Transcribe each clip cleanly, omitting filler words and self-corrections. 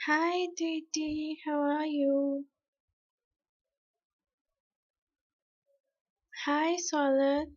Hi, Didi. How are you? Hi, Solid.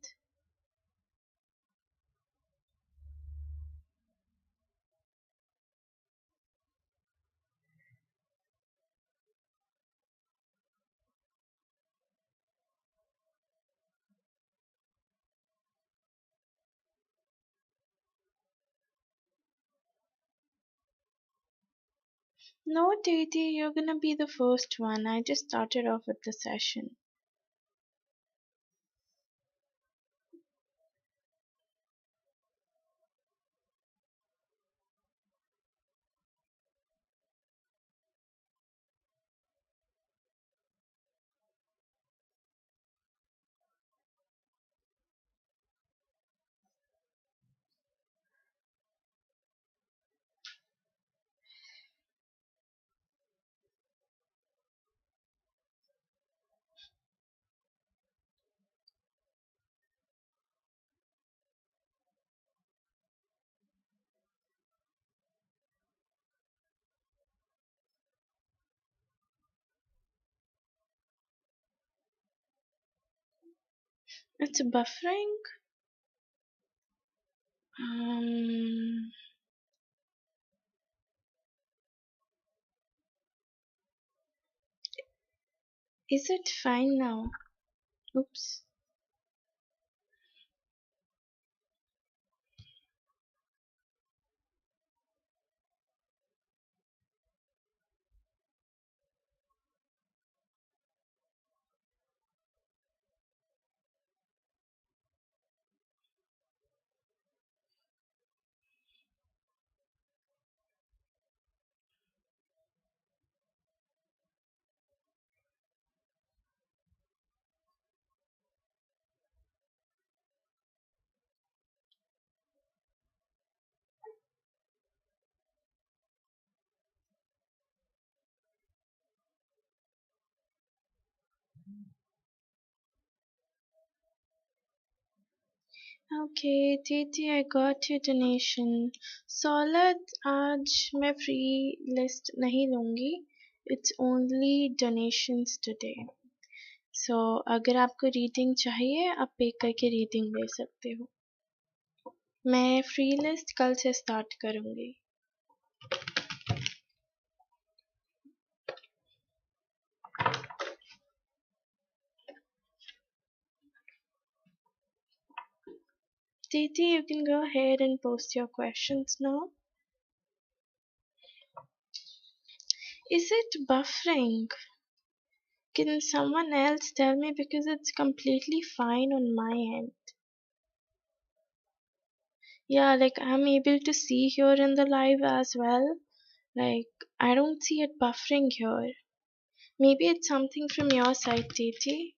No, Didi, you're gonna be the first one. I just started off with the session. It's buffering. Um, is it fine now? Oops. Okay, Didi, I got your donation. Solid, आज मैं free list नहीं लूँगी. It's only donations today. So अगर आपको reading चाहिए आप पे करके रीडिंग ले सकते हो. मैं फ्री लिस्ट कल से स्टार्ट करूँगी. Titi, you can go ahead and post your questions now. Is it buffering? Can someone else tell me, because it's completely fine on my end? Yeah, like I'm able to see here in the live as well. Like I don't see it buffering here. Maybe it's something from your side, Titi.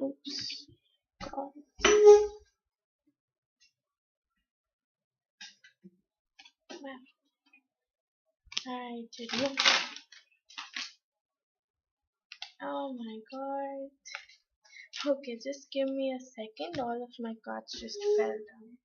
Oops. God. Well, I did not. Oh my god. Okay, just give me a second. All of my cards just fell down.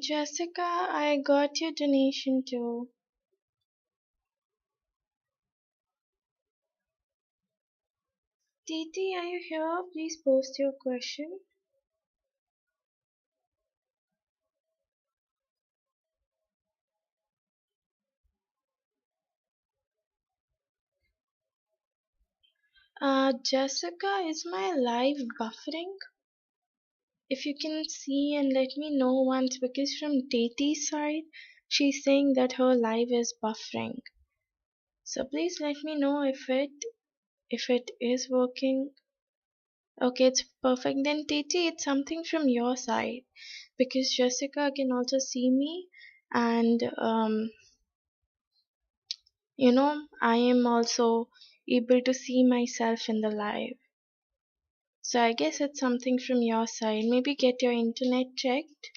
Jessica, I got your donation too. Titi, are you here? Please post your question. Jessica, is my live buffering? If you can see and let me know once, because from Titi's side, she's saying that her live is buffering. So please let me know if it is working. Okay, it's perfect. Then Titi, it's something from your side because Jessica can also see me, and I am also able to see myself in the live. So I guess it's something from your side. Maybe get your internet checked.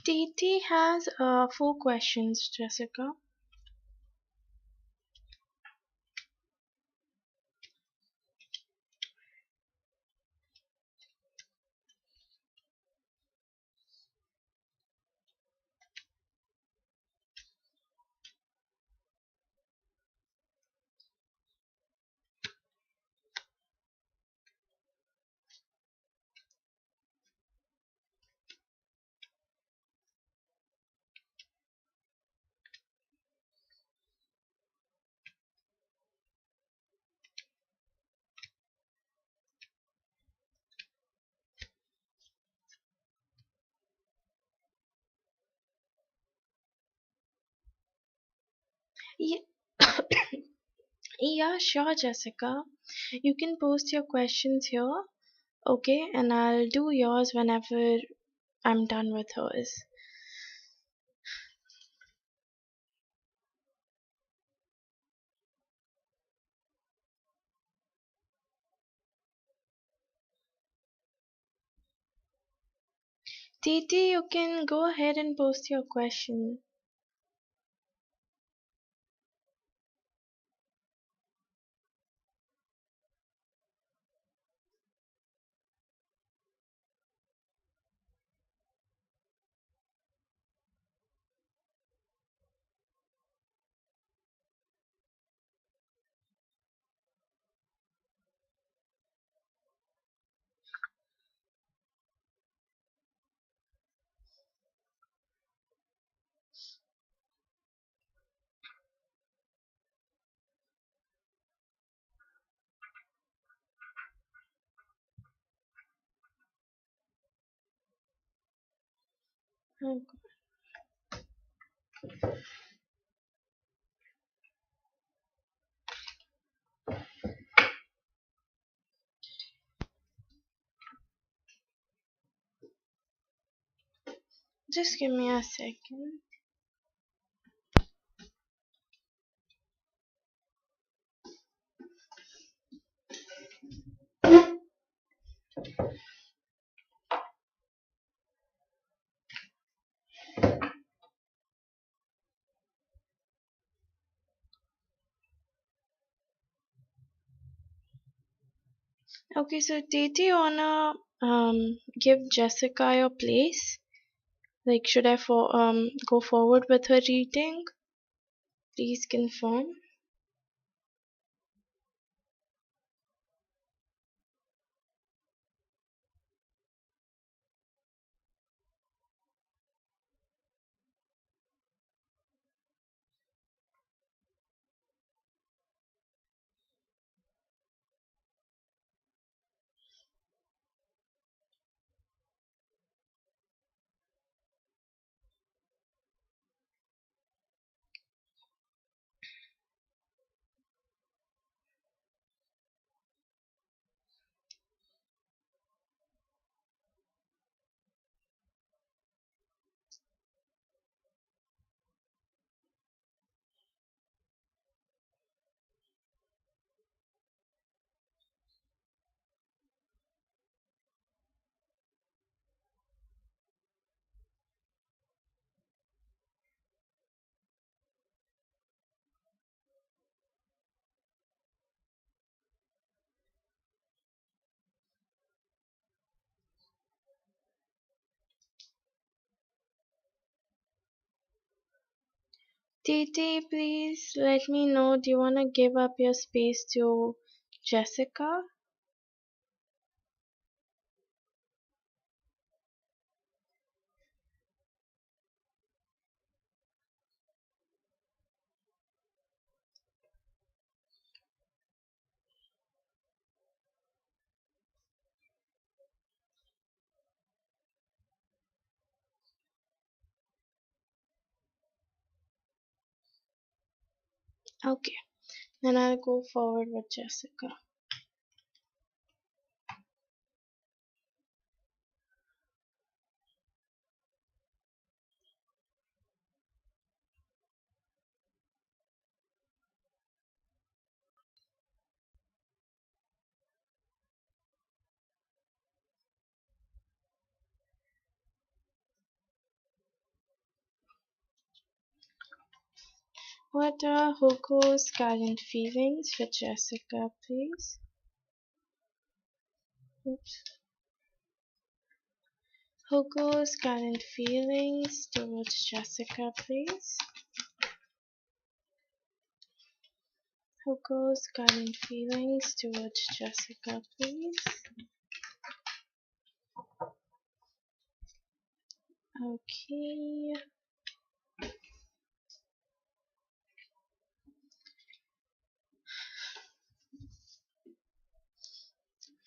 TT has four questions, Jessica. Ye- yeah, sure, Jessica. You can post your questions here, okay? And I'll do yours whenever I'm done with hers. TT, you can go ahead and post your question. Okay. Just give me a second. Okay, so TT, you wanna give Jessica your place? Like, should I go forward with her reading? Please confirm. Titi, please let me know. Do you want to give up your space to Jessica? Okay, then I'll go forward with Jessica. What are Hugo's current feelings for Jessica, please? Oops. Hugo's current feelings towards Jessica, please. Hugo's current feelings towards Jessica, please. Okay.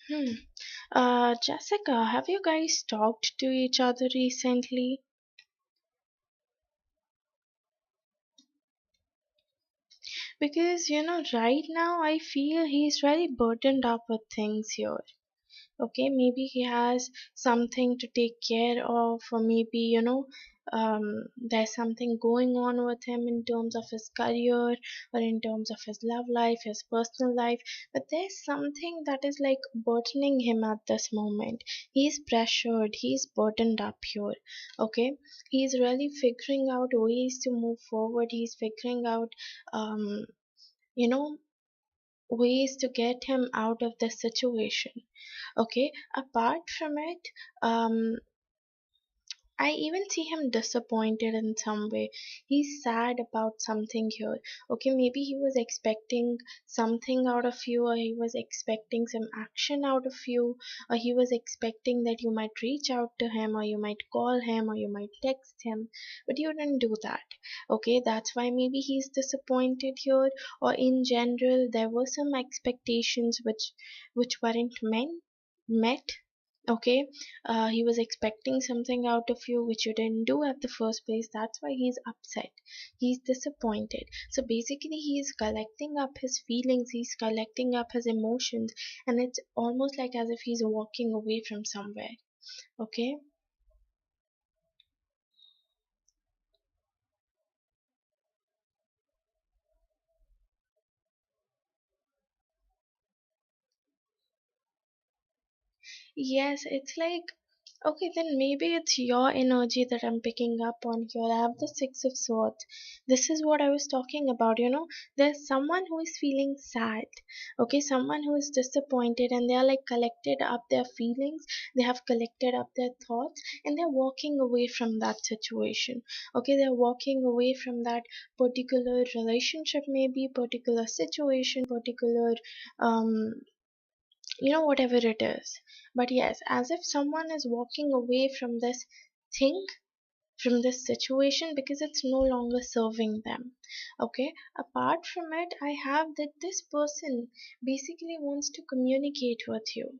Hmm. Jessica, have you guys talked to each other recently? Because, right now I feel he's very burdened up with things here. Okay, maybe he has something to take care of, or maybe there's something going on with him in terms of his career or in terms of his love life, his personal life, but there's something that is like burdening him at this moment. He's pressured, he's burdened up here. Okay, he's really figuring out ways to move forward. He's figuring out um you know ways to get him out of this situation. Okay, apart from it, um I even see him disappointed in some way. He's sad about something here. Okay, maybe he was expecting something out of you, or he was expecting some action out of you, or he was expecting that you might reach out to him, or you might call him, or you might text him, but you didn't do that. Okay, that's why maybe he's disappointed here, or in general, there were some expectations which weren't met. Okay, he was expecting something out of you which you didn't do at the first place. That's why he's upset, he's disappointed. So basically he's collecting up his feelings, he's collecting up his emotions, and it's almost like as if he's walking away from somewhere. Okay. Yes, it's like Okay, then maybe it's your energy that I'm picking up on here. I have the Six of Swords. This is what I was talking about. There's someone who is feeling sad. Okay, someone who is disappointed, and they are like collected up their feelings, they have collected up their thoughts, and they're walking away from that situation. Okay, they're walking away from that particular relationship, maybe particular situation, particular um whatever it is. But yes, as if someone is walking away from this thing, from this situation, because it's no longer serving them. Okay, apart from it, I have that this person basically wants to communicate with you.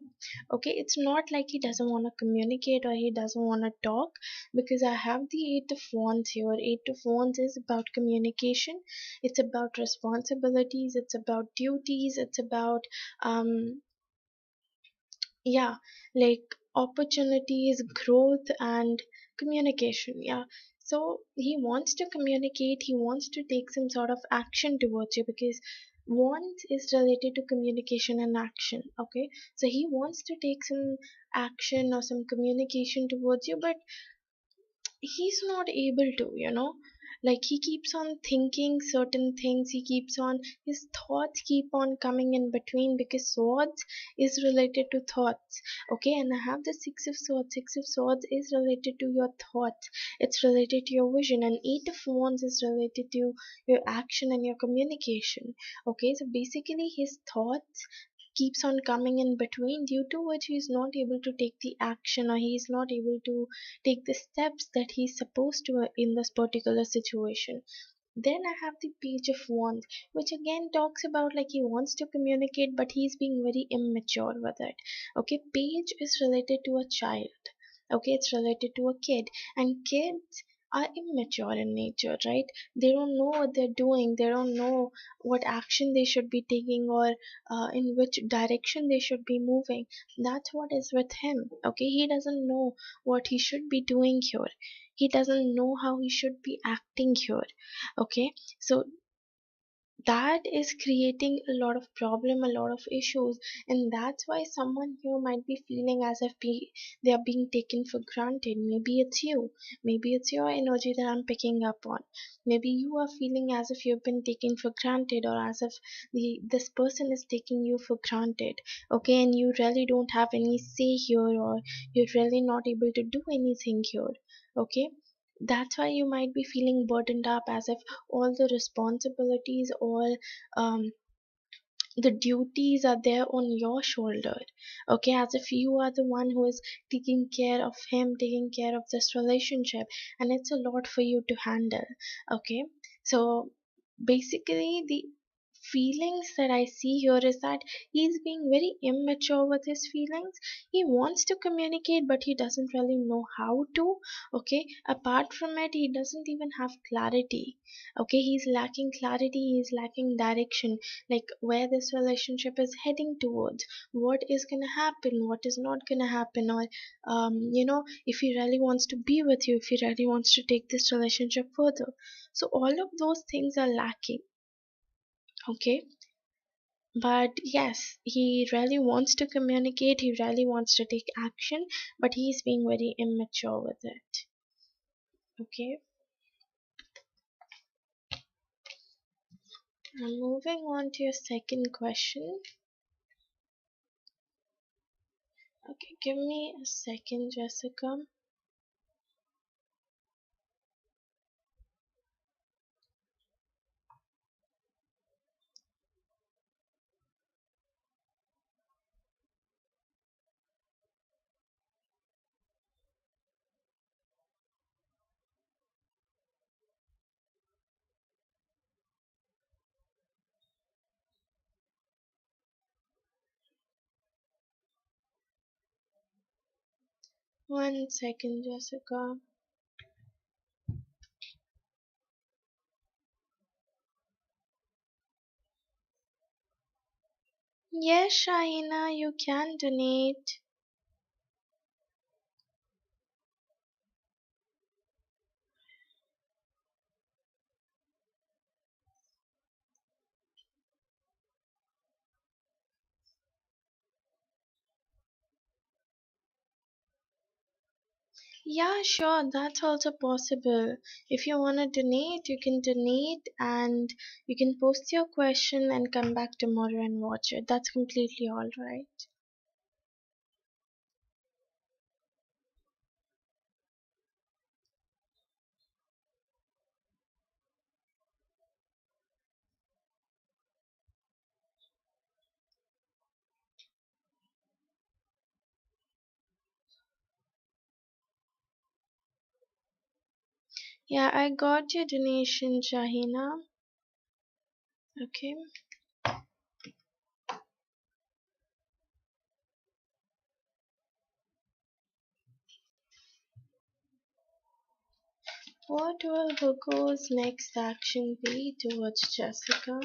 Okay, it's not like he doesn't want to communicate or he doesn't want to talk, because I have the Eight of Wands here. Eight of Wands is about communication, it's about responsibilities, it's about duties, it's about um yeah, like opportunities, growth, and communication. Yeah, so he wants to communicate, he wants to take some sort of action towards you, because want is related to communication and action. Okay, so he wants to take some action or some communication towards you, but he's not able to, like he keeps on thinking certain things, he keeps on, his thoughts keep on coming in between, because swords is related to thoughts. Okay, and I have the Six of Swords. Six of Swords is related to your thoughts, it's related to your vision, and Eight of Wands is related to your action and your communication. Okay, so basically his thoughts keeps on coming in between, due to which he is not able to take the action, or he is not able to take the steps that he's supposed to in this particular situation. Then I have the Page of Wands, which again talks about like he wants to communicate, but he's being very immature with it. Okay, Page is related to a child. Okay, it's related to a kid, and kids are immature in nature, right? They don't know what they're doing, they don't know what action they should be taking, or in which direction they should be moving. That's what is with him. Okay, he doesn't know what he should be doing here, he doesn't know how he should be acting here. Okay, so that is creating a lot of problem, a lot of issues, and that's why someone here might be feeling as if they are being taken for granted. Maybe it's you, maybe it's your energy that I'm picking up on. Maybe you are feeling as if you've been taken for granted, or as if this person is taking you for granted. Okay, and you really don't have any say here, or you're really not able to do anything here. Okay, that's why you might be feeling burdened up, as if all the responsibilities, all um, the duties are there on your shoulder. Okay, as if you are the one who is taking care of him, taking care of this relationship, and it's a lot for you to handle. Okay, so basically the feelings that I see here is that he's being very immature with his feelings. He wants to communicate, but he doesn't really know how to. Okay, apart from it, he doesn't even have clarity. Okay, he's lacking clarity, he's lacking direction, like where this relationship is heading towards, what is gonna happen, what is not gonna happen, or if he really wants to be with you, if he really wants to take this relationship further. So all of those things are lacking. Okay, but yes, he really wants to communicate, he really wants to take action, but he's being very immature with it. Okay, I'm moving on to your second question. Okay, give me a second, Jessica. 1 second, Jessica. Yes, Shahina, you can donate. Yeah, sure, that's also possible. If you want to donate, you can donate and you can post your question and come back tomorrow and watch it. That's completely all right. Yeah, I got your donation, Shahina. Okay. What will Hugo's next action be towards Jessica?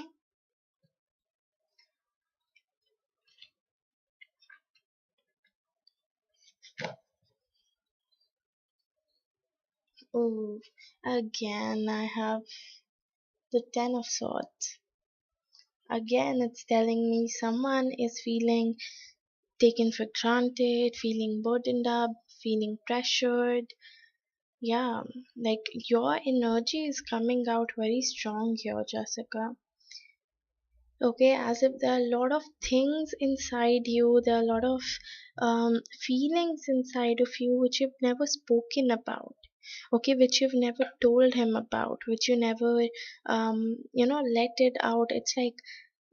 Oh, again, I have the Ten of Swords. Again, it's telling me someone is feeling taken for granted, feeling burdened up, feeling pressured. Yeah, like your energy is coming out very strong here, Jessica. Okay, as if there are a lot of things inside you, there are a lot of feelings inside of you which you've never spoken about. Okay, which you've never told him about, which you never, let it out. It's like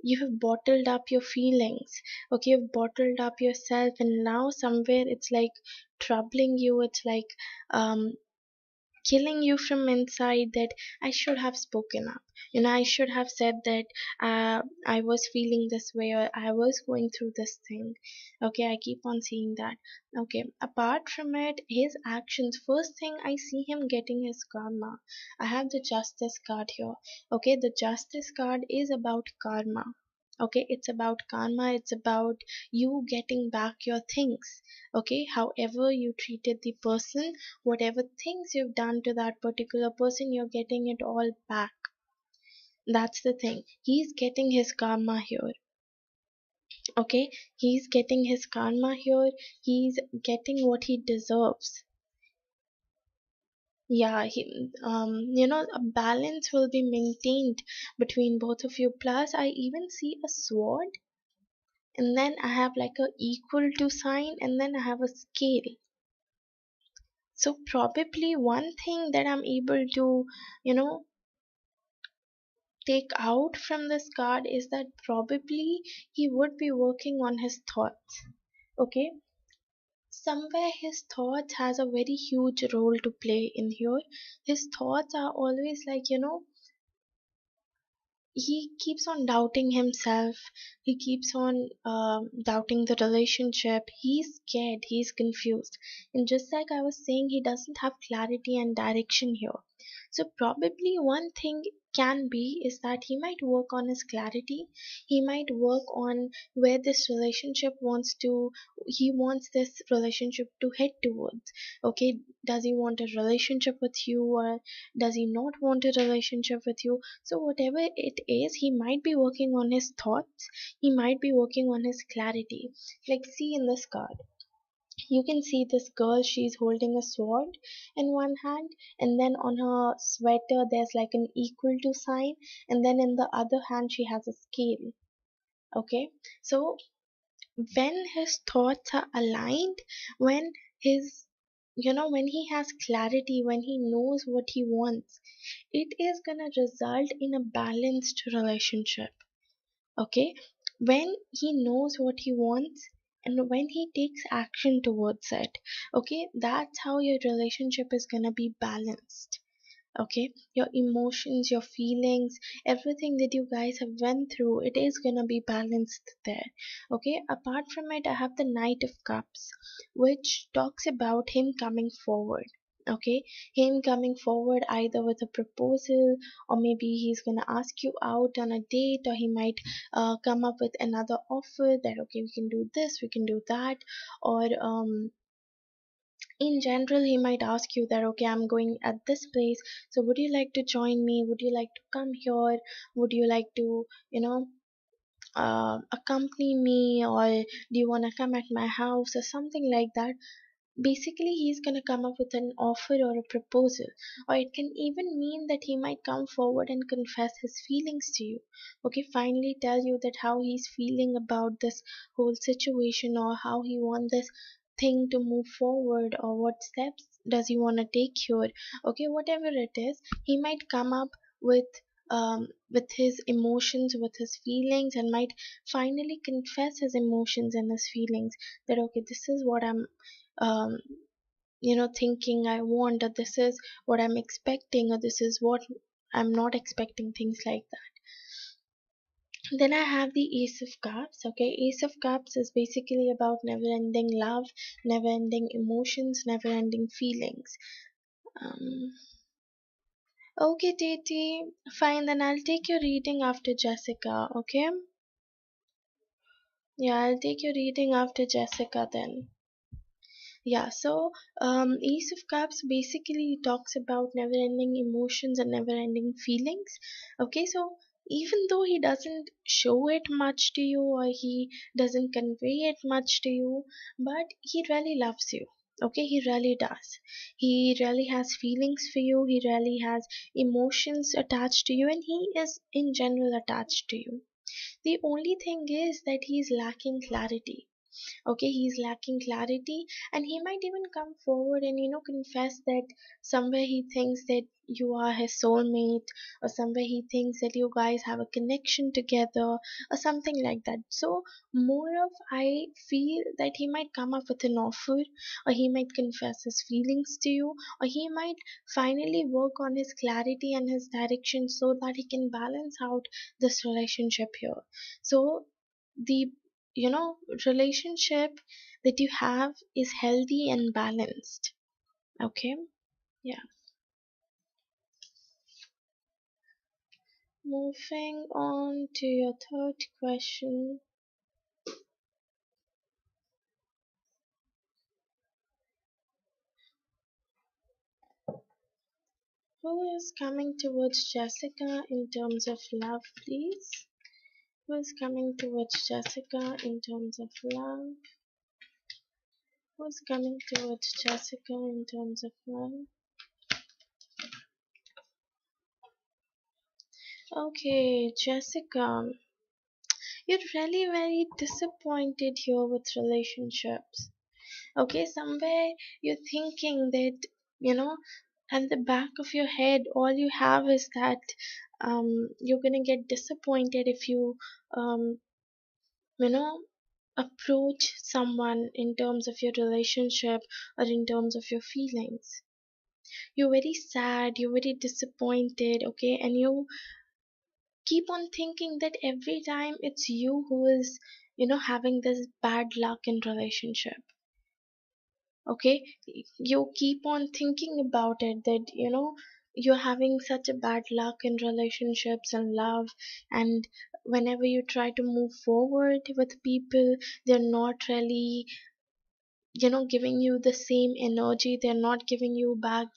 you have bottled up your feelings. Okay, you've bottled up yourself, and now somewhere it's like troubling you. It's like um killing you from inside, that I should have spoken up. I should have said that I was feeling this way, or I was going through this thing. Okay, I keep on seeing that. Okay, apart from it, his actions, first thing I see him getting his karma. I have the justice card here. Okay, the justice card is about karma. Okay, it's about karma, it's about you getting back your things. Okay, however you treated the person, whatever things you've done to that particular person, you're getting it all back. That's the thing. He's getting his karma here. Okay, he's getting his karma here. He's getting what he deserves. Yeah, a balance will be maintained between both of you. Plus, I even see a sword, and then I have like a equal to sign, and then I have a scale. So probably one thing that I'm able to, you know, take out from this card is that probably he would be working on his thoughts. Okay, somewhere his thoughts has a very huge role to play in here. His thoughts are always like, he keeps on doubting himself. He keeps on doubting the relationship. He's scared, he's confused, and just like I was saying, he doesn't have clarity and direction here. So probably one thing can be is that he might work on his clarity. He might work on where this relationship wants to, he wants this relationship to head towards. Okay, does he want a relationship with you, or does he not want a relationship with you? So whatever it is, he might be working on his thoughts, he might be working on his clarity. Like, see in this card, you can see this girl, she's holding a sword in one hand, and then on her sweater there's like an equal to sign, and then in the other hand she has a scale. Okay, so when his thoughts are aligned, when his when he has clarity, when he knows what he wants, it is gonna result in a balanced relationship. Okay, when he knows what he wants and when he takes action towards it, okay, that's how your relationship is gonna be balanced. Okay, your emotions, your feelings, everything that you guys have went through, it is gonna be balanced there. Okay, apart from it, I have the Knight of Cups, which talks about him coming forward. Okay, him coming forward either with a proposal, or maybe he's gonna ask you out on a date, or he might come up with another offer that, okay, we can do this, we can do that, or in general he might ask you that, okay, I'm going at this place, so would you like to join me, would you like to come here, would you like to accompany me, or do you want to come at my house or something like that. basically he's going to come up with an offer or a proposal, or it can even mean that he might come forward and confess his feelings to you. Okay, finally tell you that how he's feeling about this whole situation, or how he wants this thing to move forward, or what steps does he want to take here. Okay, whatever it is, he might come up with with his emotions, with his feelings, and might finally confess his emotions and his feelings, that okay, this is what I'm um, thinking I want, or this is what I'm expecting, or this is what I'm not expecting, things like that. Then I have the Ace of Cups. Okay, Ace of Cups is basically about never ending love, never ending emotions, never ending feelings. um, okay, Titi, fine, then I'll take your reading after Jessica. Okay, yeah, I'll take your reading after Jessica then. Yeah, so Ace of Cups basically talks about never ending emotions and never ending feelings. Okay, so even though he doesn't show it much to you, or he doesn't convey it much to you, but he really loves you. Okay, he really does. He really has feelings for you, he really has emotions attached to you, and he is in general attached to you. The only thing is that he's lacking clarity. Okay, he's lacking clarity, and he might even come forward and confess that somewhere he thinks that you are his soulmate, or somewhere he thinks that you guys have a connection together, or something like that. So more of, I feel that he might come up with an offer, or he might confess his feelings to you, or he might finally work on his clarity and his direction, so that he can balance out this relationship here. So the you know relationship that you have is healthy and balanced. Okay, yeah. Moving on to your third question. Who is coming towards Jessica in terms of love, please? Who is coming towards Jessica in terms of love? Who's coming towards Jessica in terms of love? Okay, Jessica, you're really very disappointed here with relationships. Okay, somewhere you're thinking that, you know, at the back of your head, all you have is that you're gonna get disappointed if you, um, you know, approach someone in terms of your relationship, or in terms of your feelings. You're very sad, you're very disappointed, okay, and you keep on thinking that every time it's you who is, having this bad luck in relationship. Okay, you keep on thinking about it, that you're having such a bad luck in relationships and love, and whenever you try to move forward with people, they're not really giving you the same energy, they're not giving you back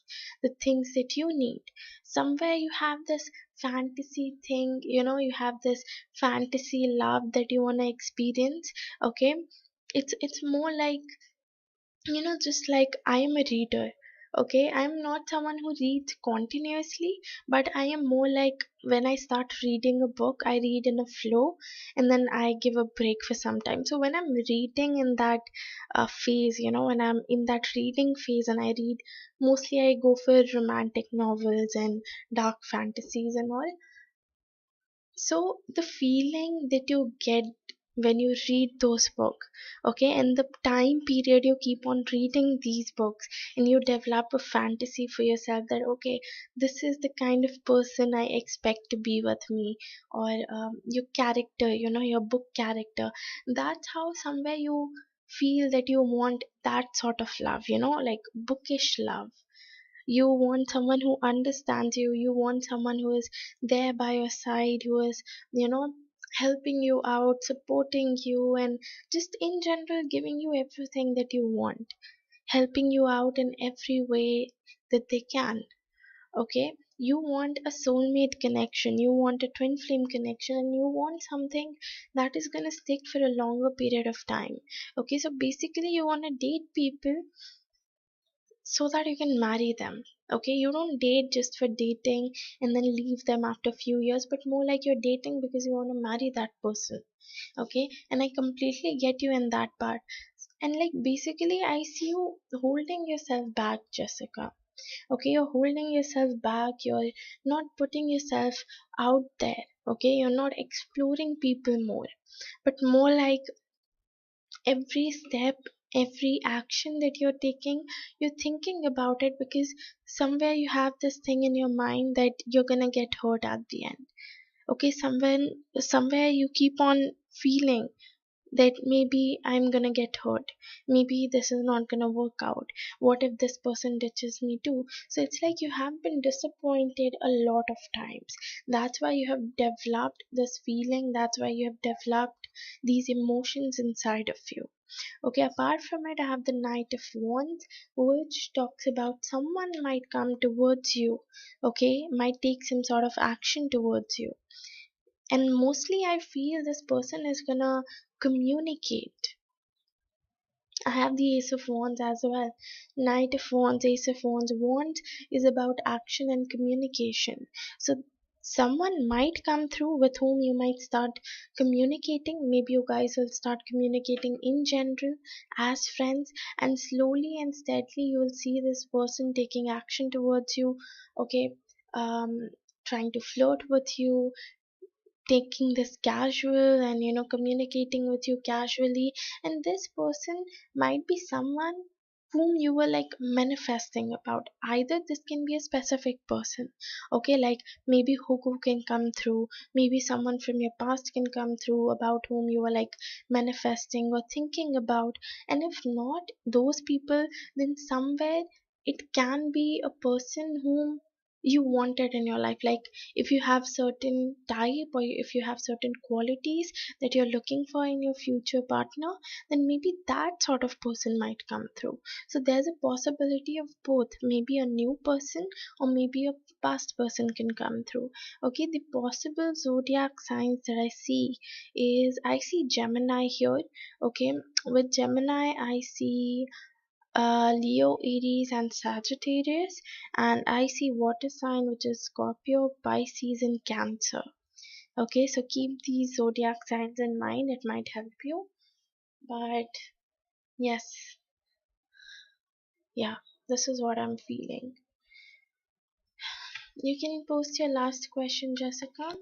the things that you need. Somewhere you have this fantasy thing, you have this fantasy love that you want to experience. Okay, it's more like, just like I am a reader. Okay, I'm not someone who reads continuously, but I am more like, when I start reading a book, I read in a flow, and then I give a break for some time. So when I'm reading in that phase, when I'm in that reading phase and I read, mostly I go for romantic novels and dark fantasies and all. So the feeling that you get when you read those books, okay, and the time period you keep on reading these books, and you develop a fantasy for yourself that okay, this is the kind of person I expect to be with me, or your character, your book character. That's how somewhere you feel that you want that sort of love, like bookish love. You want someone who understands you, you want someone who is there by your side, who is, helping you out, supporting you, and just in general giving you everything that you want, helping you out in every way that they can. Okay, you want a soulmate connection, you want a twin flame connection, and you want something that is going to stick for a longer period of time. Okay, so basically you want to date people so that you can marry them. Okay, you don't date just for dating and then leave them after a few years, but more like you're dating because you want to marry that person. Okay, and I completely get you in that part. And like basically I see you holding yourself back, Jessica. Okay, you're holding yourself back, you're not putting yourself out there. Okay, you're not exploring people more, but more like every step, every action that you're taking, you're thinking about it because somewhere you have this thing in your mind that you're gonna get hurt at the end. Okay, somewhere you keep on feeling that maybe I'm gonna get hurt. Maybe this is not gonna work out. What if this person ditches me too? So it's like you have been disappointed a lot of times. That's why you have developed this feeling, that's why you have developed these emotions inside of you. Okay, apart from it, I have the Knight of Wands, which talks about someone might come towards you, okay, might take some sort of action towards you. And mostly, I feel this person is gonna communicate. I have the Ace of Wands as well. Knight of Wands, Ace of Wands. Wands is about action and communication. So someone might come through with whom you might start communicating. Maybe you guys will start communicating in general as friends, and slowly and steadily you will see this person taking action towards you. Okay, trying to flirt with you, taking this casual and communicating with you casually. And this person might be someone whom you were like manifesting about. Either this can be a specific person, okay, like maybe who can come through, maybe someone from your past can come through about whom you were like manifesting or thinking about. And if not those people, then somewhere it can be a person whom you wanted in your life. Like if you have certain type or if you have certain qualities that you're looking for in your future partner, then maybe that sort of person might come through. So there's a possibility of both, maybe a new person or maybe a past person can come through. Okay, the possible zodiac signs that I see is I see Gemini here. Okay, with Gemini I see Leo, Aries, and Sagittarius, and I see water sign which is Scorpio, Pisces, and Cancer. Okay, so keep these zodiac signs in mind, it might help you. But yes, yeah, this is what I'm feeling. You can post your last question, Jessica.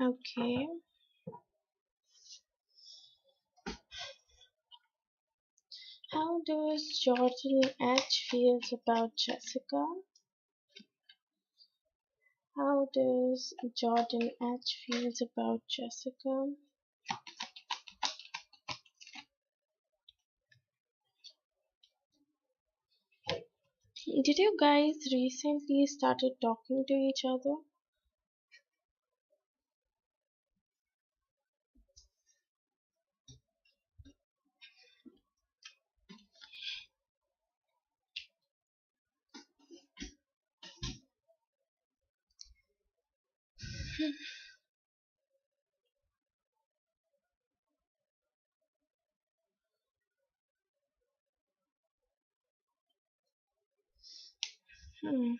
Okay. How does Jordan H feels about Jessica? How does Jordan H feels about Jessica? Did you guys recently started talking to each other? Hmm.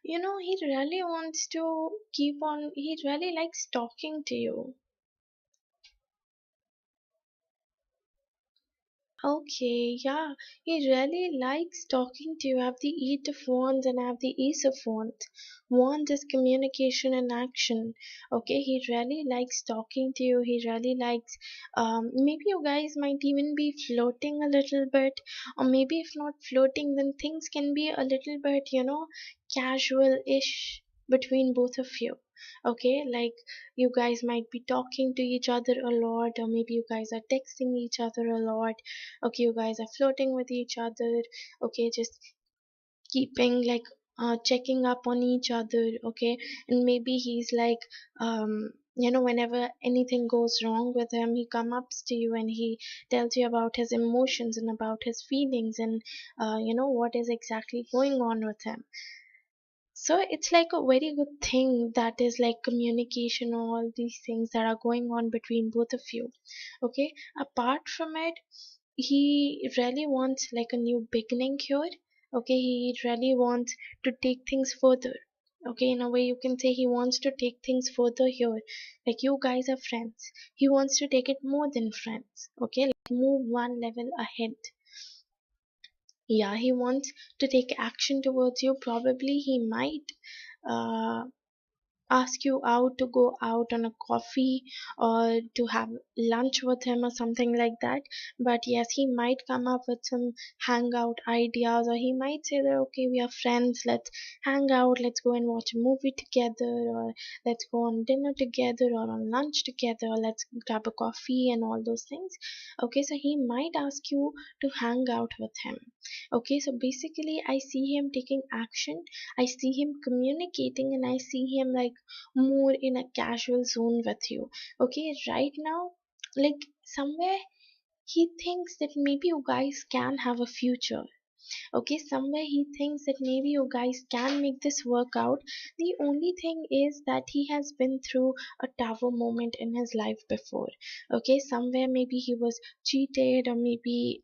He really wants to keep on, he really likes talking to you. Okay, yeah, he really likes talking to you. I have the Eight of Wands and I have the Ace of Wands. Wands is communication and action. Okay, he really likes talking to you. He really likes, maybe you guys might even be flirting a little bit, or maybe if not flirting, then things can be a little bit, casual-ish between both of you. Okay, like you guys might be talking to each other a lot, or maybe you guys are texting each other a lot. Okay, you guys are flirting with each other. Okay, just keeping like checking up on each other. Okay, and maybe he's like, whenever anything goes wrong with him, he comes up to you and he tells you about his emotions and about his feelings, and what is exactly going on with him. So it's like a very good thing that is like communication, all these things that are going on between both of you. Okay, apart from it, he really wants like a new beginning here. Okay, he really wants to take things further. Okay, in a way you can say he wants to take things further here. Like you guys are friends, he wants to take it more than friends. Okay, like move one level ahead. Yeah, he wants to take action towards you. Probably he might uh, ask you out to go out on a coffee or to have lunch with him or something like that. But yes, he might come up with some hangout ideas, or he might say that okay, we are friends, let's hang out, let's go and watch a movie together, or let's go on dinner together or on lunch together, or let's grab a coffee and all those things. Okay, so he might ask you to hang out with him. Okay, so basically I see him taking action, I see him communicating, and I see him like more in a casual zone with you. Okay, right now, like somewhere he thinks that maybe you guys can have a future. Okay, somewhere he thinks that maybe you guys can make this work out. The only thing is that he has been through a tower moment in his life before. Okay, somewhere maybe he was cheated, or maybe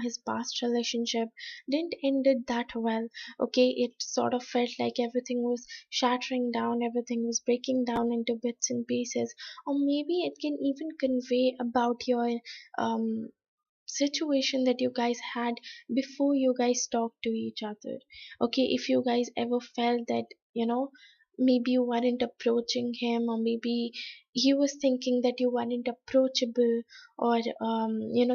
his past relationship didn't ended that well. Okay, it sort of felt like everything was shattering down, everything was breaking down into bits and pieces. Or maybe it can even convey about your um situation that you guys had before you guys talked to each other. Okay, if you guys ever felt that, maybe you weren't approaching him, or maybe he was thinking that you weren't approachable, or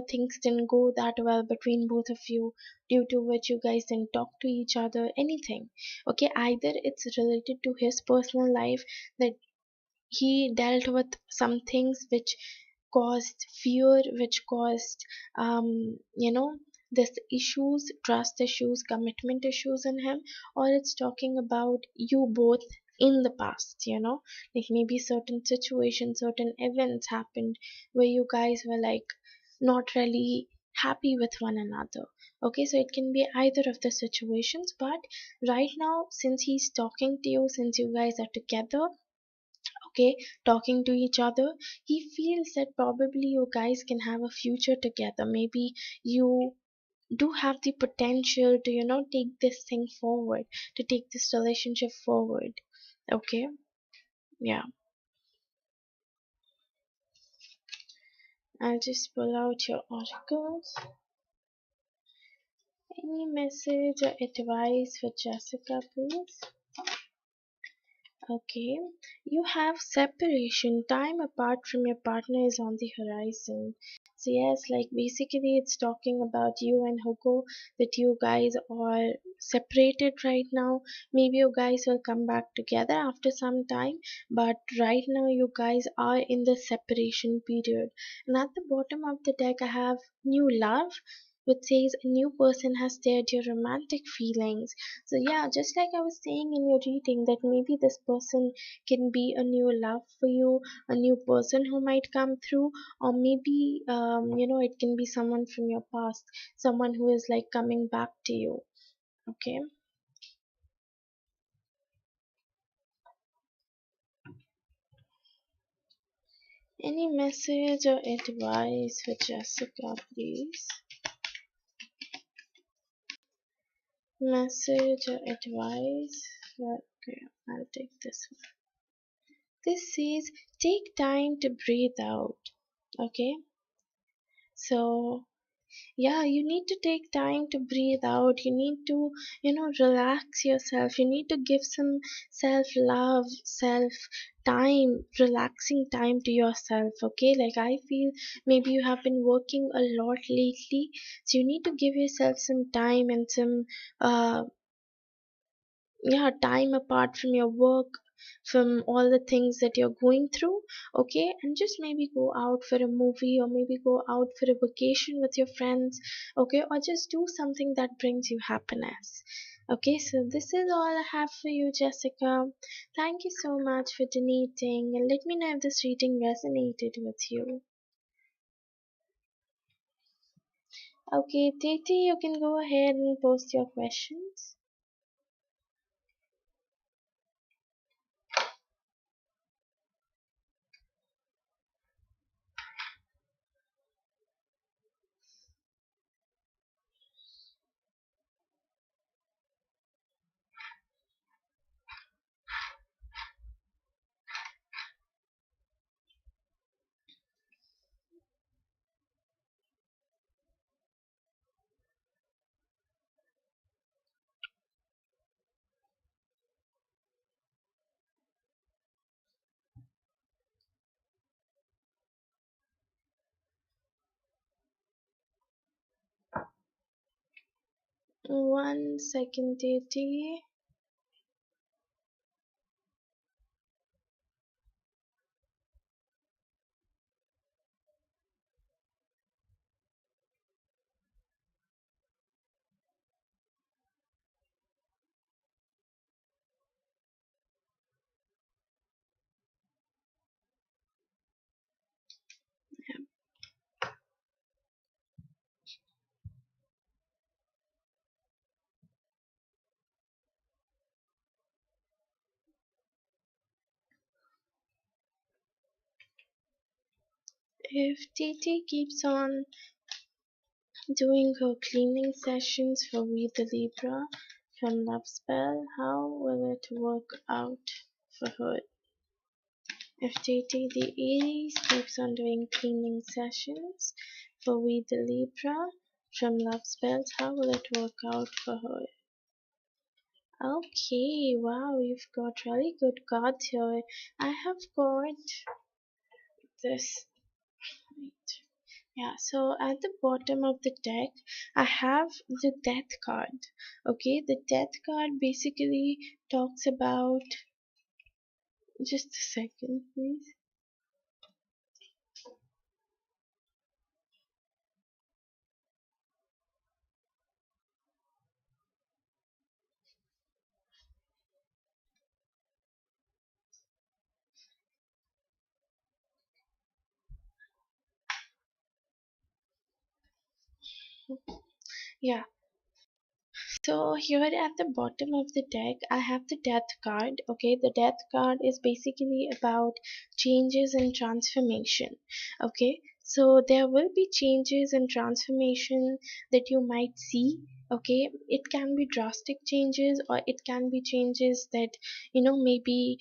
things didn't go that well between both of you, due to which you guys didn't talk to each other, anything. Okay, either it's related to his personal life, that he dealt with some things which caused fear, which caused this issues, trust issues, commitment issues in him, or it's talking about you both in the past. Like maybe certain situations, certain events happened where you guys were like not really happy with one another. Okay, so it can be either of the situations, but right now, since he's talking to you, since you guys are together, okay, talking to each other, he feels that probably you guys can have a future together. Maybe you do have the potential to take this thing forward, to take this relationship forward. Okay, yeah, I'll just pull out your oracles. Any message or advice for Jessica, please? Okay, you have separation, time apart from your partner is on the horizon. So yes, like basically it's talking about you and Hugo, that you guys are separated right now. Maybe you guys will come back together after some time, but right now you guys are in the separation period. And at the bottom of the deck I have new love, which says a new person has stirred your romantic feelings. So yeah, just like I was saying in your reading, that maybe this person can be a new love for you, a new person who might come through, or maybe it can be someone from your past, someone who is like coming back to you. Okay. Any message or advice for Jessica, please? Message or advice? Okay, I'll take this one. This says take time to breathe out. Okay, so Yeah, you need to take time to breathe out. You need to, relax yourself. You need to give some self love, self time, relaxing time to yourself. Okay, like I feel maybe you have been working a lot lately, so you need to give yourself some time and some uh yeah, time apart from your work, from all the things that you're going through. Okay, and just maybe go out for a movie, or maybe go out for a vacation with your friends. Okay, or just do something that brings you happiness. Okay, so this is all I have for you, Jessica. Thank you so much for donating, and let me know if this reading resonated with you. Okay, Titi, you can go ahead and post your questions. One second, Titi. If Titi keeps on doing her cleaning sessions for We the Libra from Love Spell, how will it work out for her? If Titi the Aries keeps on doing cleaning sessions for We the Libra from Love Spells, how will it work out for her? Okay, wow, you've got really good cards here. I have got this. Wait. Yeah, so at the bottom of the deck, I have the death card. Okay, the death card basically talks about. Just a second, please. Yeah, so here at the bottom of the deck, I have the death card. Okay, the death card is basically about changes and transformation. Okay, so there will be changes and transformation that you might see. Okay, it can be drastic changes, or it can be changes that maybe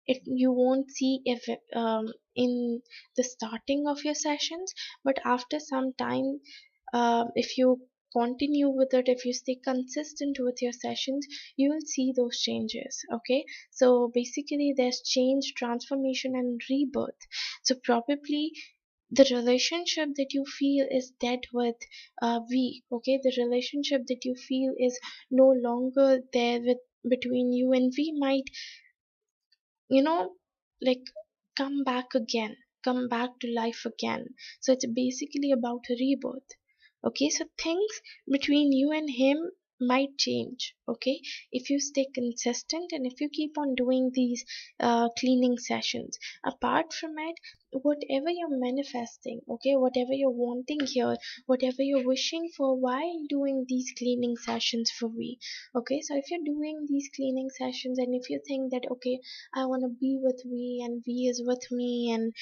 it you won't see if in the starting of your sessions, but after some time, if you continue with it, if you stay consistent with your sessions, you will see those changes. Okay, so basically there's change, transformation, and rebirth. So probably the relationship that you feel is dead with V. Okay, the relationship that you feel is no longer there with between you and V might, you know, like come back again, come back to life again. So it's basically about a rebirth. Okay, so things between you and him might change. Okay, if you stay consistent and if you keep on doing these cleaning sessions. Apart from it, whatever you're manifesting, okay, whatever you're wanting here, whatever you're wishing for while doing these cleaning sessions for we. Okay, so if you're doing these cleaning sessions and if you think that, okay, I want to be with we and we is with me, and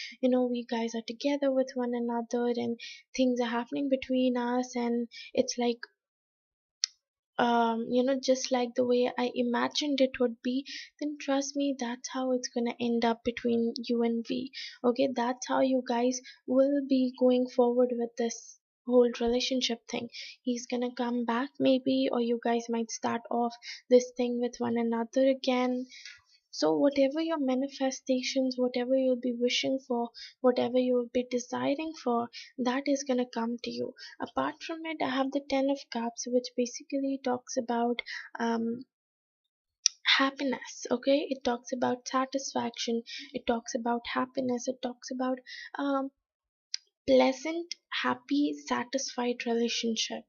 we guys are together with one another, and things are happening between us, and it's like just like the way I imagined it would be, then trust me, that's how it's gonna end up between you and V. Okay, that's how you guys will be going forward with this whole relationship thing. He's gonna come back maybe, or you guys might start off this thing with one another again. So whatever your manifestations, whatever you'll be wishing for, whatever you'll be desiring for, that is gonna come to you. Apart from it, I have the Ten of Cups, which basically talks about um happiness. Okay, it talks about satisfaction, it talks about happiness, it talks about um pleasant, happy, satisfied relationship.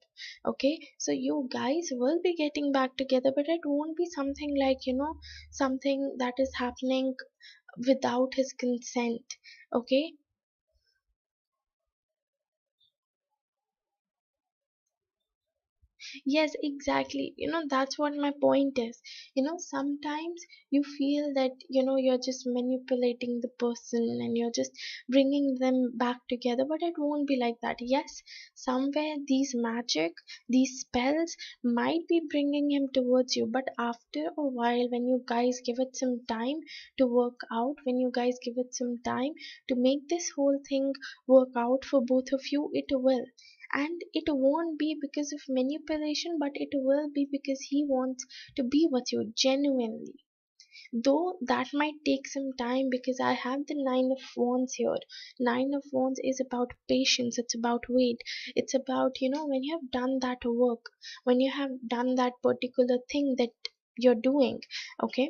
Okay, so you guys will be getting back together, but it won't be something like, something that is happening without his consent. Okay. Yes, exactly. That's what my point is. Sometimes you feel that, you're just manipulating the person and you're just bringing them back together, but it won't be like that. Yes, somewhere these magic, these spells might be bringing him towards you, but after a while, when you guys give it some time to work out, when you guys give it some time to make this whole thing work out for both of you, it will. And it won't be because of manipulation, but it will be because he wants to be with you genuinely. Though that might take some time, because I have the Nine of Wands here. Nine of Wands is about patience, it's about wait, it's about, when you have done that work, when you have done that particular thing that you're doing. Okay,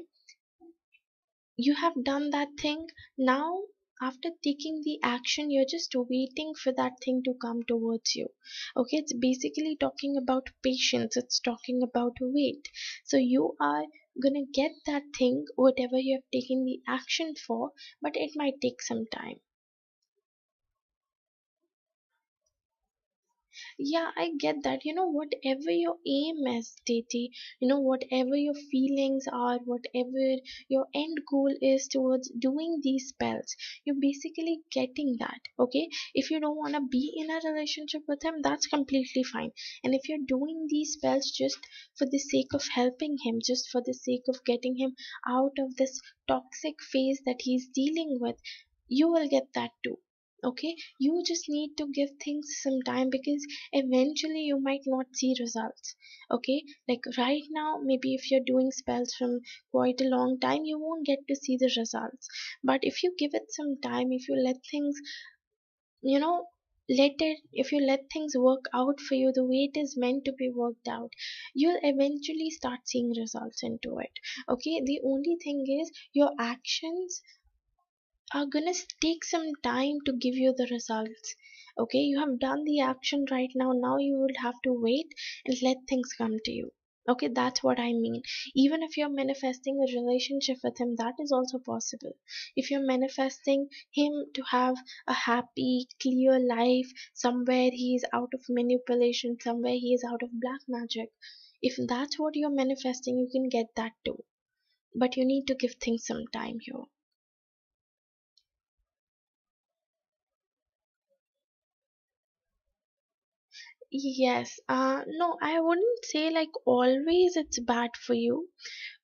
you have done that thing. Now, after taking the action, you're just waiting for that thing to come towards you. Okay, it's basically talking about patience, it's talking about wait. So you are gonna get that thing, whatever you have taken the action for, but it might take some time. Yeah, I get that. Whatever your aim is, Titi, whatever your feelings are, whatever your end goal is towards doing these spells, you're basically getting that. Okay, if you don't want to be in a relationship with him, that's completely fine. And if you're doing these spells just for the sake of helping him, just for the sake of getting him out of this toxic phase that he's dealing with, you will get that too. Okay, you just need to give things some time, because eventually you might not see results. Okay, like right now, maybe if you're doing spells from quite a long time, you won't get to see the results. But if you give it some time, if you let things, you know if you let things work out for you the way it is meant to be worked out, you'll eventually start seeing results into it. Okay, the only thing is your actions are gonna take some time to give you the results. Okay, you have done the action right now. Now you would have to wait and let things come to you. Okay, that's what I mean. Even if you're manifesting a relationship with him, that is also possible. If you're manifesting him to have a happy, clear life, somewhere he is out of manipulation, somewhere he is out of black magic, if that's what you're manifesting, you can get that too. But you need to give things some time here. Yes, no, I wouldn't say like always it's bad for you,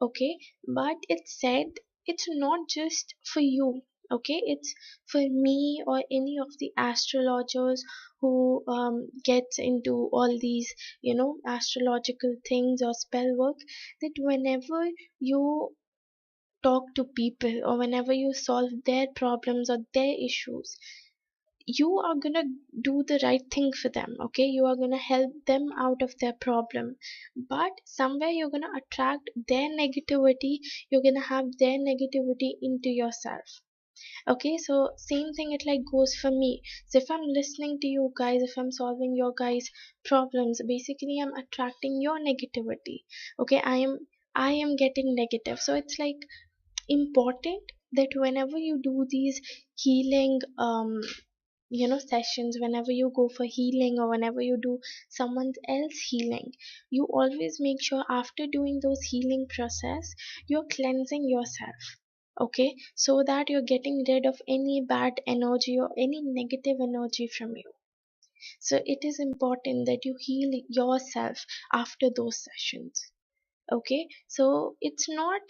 okay, but it's said it's not just for you, okay, it's for me or any of the astrologers who gets into all these, astrological things or spell work, that whenever you talk to people or whenever you solve their problems or their issues, you are gonna do the right thing for them. Okay, you are gonna help them out of their problem, but somewhere you're gonna attract their negativity, you're gonna have their negativity into yourself. Okay, so same thing it like goes for me. So if I'm listening to you guys, if I'm solving your guys problems, basically I'm attracting your negativity. Okay, I am getting negative. So it's like important that whenever you do these healing sessions, whenever you go for healing or whenever you do someone else healing, you always make sure after doing those healing process, you're cleansing yourself. Okay, so that you're getting rid of any bad energy or any negative energy from you. So it is important that you heal yourself after those sessions. Okay, so it's not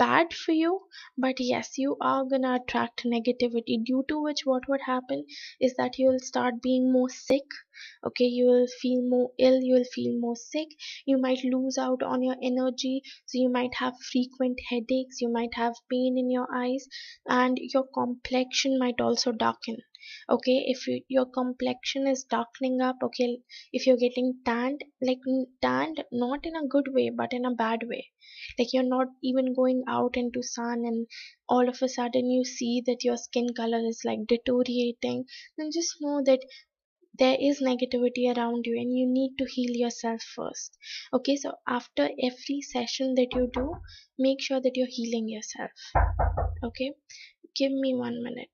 bad for you, but yes, you are gonna attract negativity, due to which what would happen is that you'll start being more sick, Okay, you will feel more ill, you will feel more sick, you might lose out on your energy, so you might have frequent headaches, you might have pain in your eyes, and your complexion might also darken. Okay, if your complexion is darkening up, okay, if you're getting tanned, like tanned not in a good way but in a bad way, like you're not even going out into sun and all of a sudden you see that your skin color is like deteriorating, then just know that there is negativity around you and you need to heal yourself first. Okay, so after every session that you do, make sure that you're healing yourself. Okay, give me 1 minute.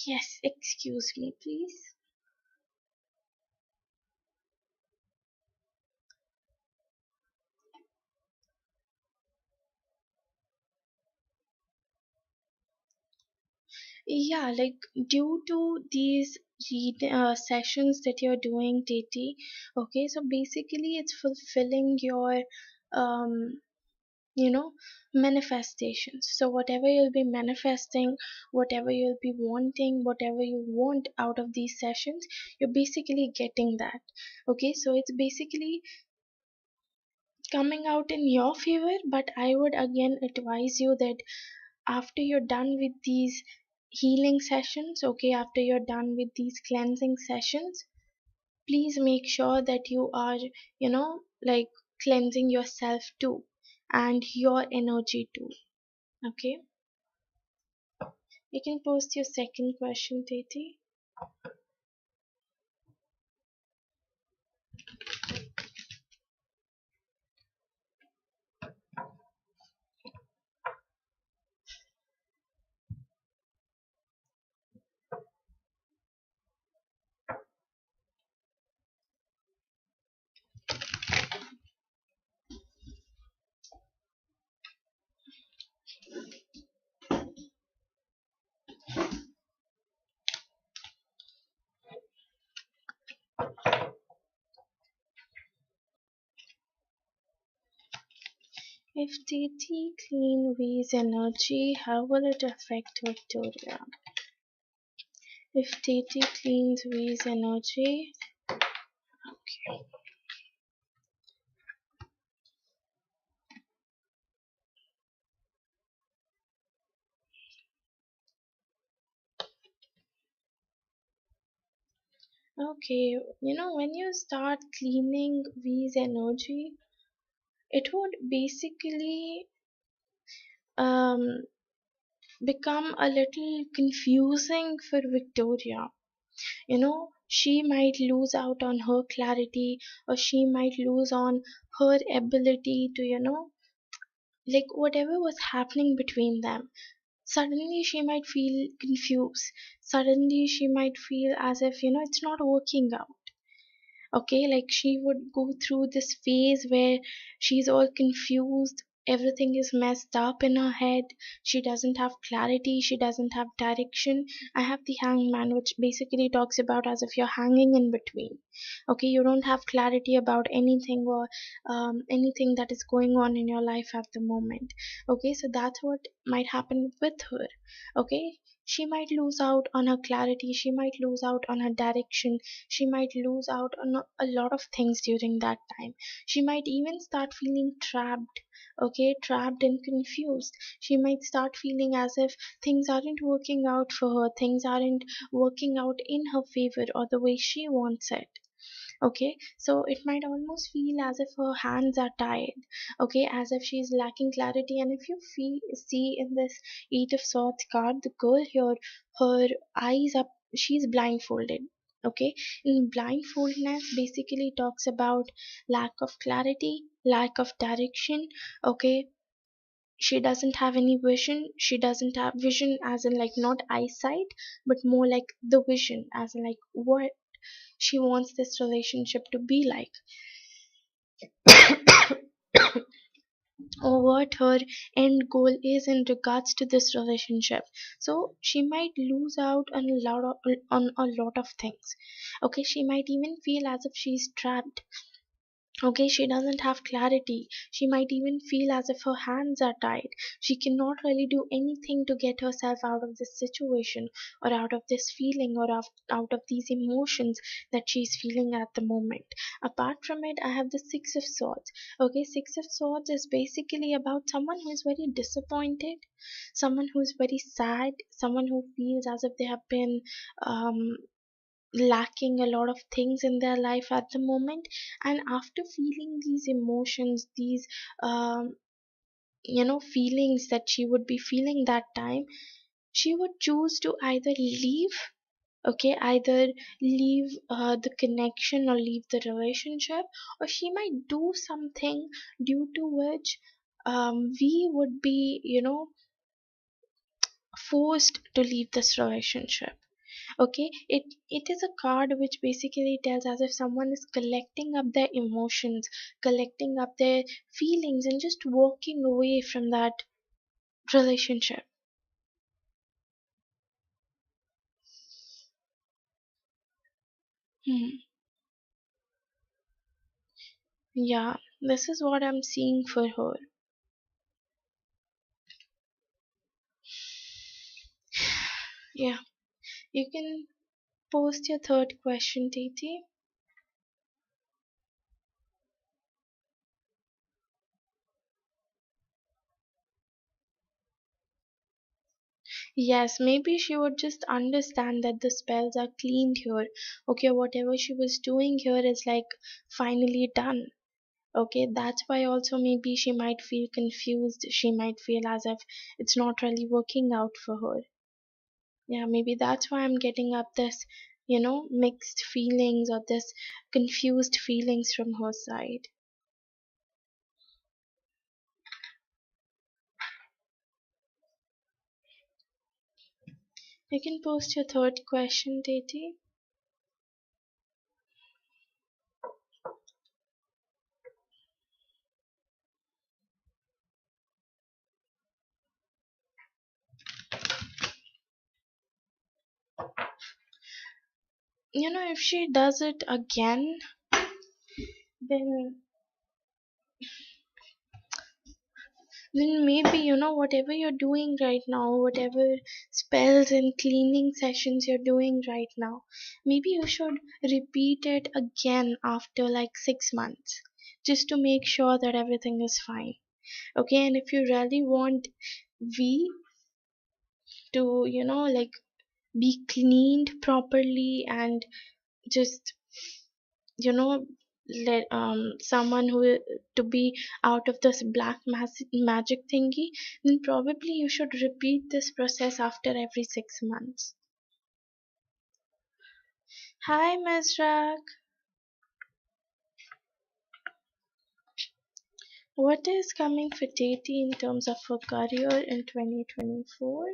Yes, excuse me please. Yeah, like due to these sessions that you're doing, Titi, okay, so basically it's fulfilling your um you know manifestations. So whatever you'll be manifesting, whatever you'll be wanting, whatever you want out of these sessions, you're basically getting that. Okay, so it's basically coming out in your favor, but I would again advise you that after you're done with these healing sessions, okay, after you're done with these cleansing sessions, please make sure that you are, like cleansing yourself too and your energy too. Okay, you can post your second question, Titi. If Titi clean V's energy, how will it affect Victoria? If Titi cleans V's energy, okay. Okay, when you start cleaning V's energy, it would basically um, become a little confusing for Victoria. She might lose out on her clarity, or she might lose on her ability to, like whatever was happening between them. Suddenly she might feel confused. Suddenly she might feel as if, it's not working out. Okay, like she would go through this phase where she's all confused, everything is messed up in her head. She doesn't have clarity, she doesn't have direction. I have the hangman, which basically talks about as if you're hanging in between. Okay, you don't have clarity about anything, or anything that is going on in your life at the moment. Okay, so that's what might happen with her. Okay, she might lose out on her clarity, she might lose out on her direction, she might lose out on a lot of things during that time. She might even start feeling trapped. Okay, trapped and confused. She might start feeling as if things aren't working out for her, things aren't working out in her favor or the way she wants it. Okay, so it might almost feel as if her hands are tied. Okay, as if she's lacking clarity. And if you see in this Eight of Swords card, the girl here, her eyes up, she's blindfolded. Okay, and blindfoldness basically talks about lack of clarity, lack of direction. Okay, she doesn't have any vision. She doesn't have vision as in like not eyesight, but more like the vision as in like what she wants this relationship to be like, or what her end goal is in regards to this relationship. So she might lose out on a lot of things. Okay, she might even feel as if she's trapped. Okay, she doesn't have clarity. She might even feel as if her hands are tied. She cannot really do anything to get herself out of this situation, or out of this feeling, or out of these emotions that she's feeling at the moment. Apart from it, I have the Six of Swords. Okay, Six of Swords is basically about someone who is very disappointed, someone who is very sad, someone who feels as if they have been um, lacking a lot of things in their life at the moment. And after feeling these emotions, these feelings that she would be feeling that time, she would choose to either leave. Okay, either leave the connection or leave the relationship, or she might do something due to which we would be forced to leave this relationship. Okay, it is a card which basically tells as if someone is collecting up their emotions, collecting up their feelings, and just walking away from that relationship. Hmm. Yeah, this is what I'm seeing for her. Yeah, you can post your third question, Titi. Yes, maybe she would just understand that the spells are cleaned here. Okay, whatever she was doing here is like finally done. Okay, that's why also maybe she might feel confused. She might feel as if it's not really working out for her. Yeah, maybe that's why I'm getting up this, mixed feelings, or this confused feelings from her side. You can post your third question, Tati. If she does it again, then maybe whatever you're doing right now, whatever spells and cleaning sessions you're doing right now, maybe you should repeat it again after like 6 months, just to make sure that everything is fine. Okay, and if you really want V to like be cleaned properly, and just you know let someone who to be out of this black magic thingy, then probably you should repeat this process after every 6 months. Hi, Mesrak. What is coming for Tati in terms of her career in 2024?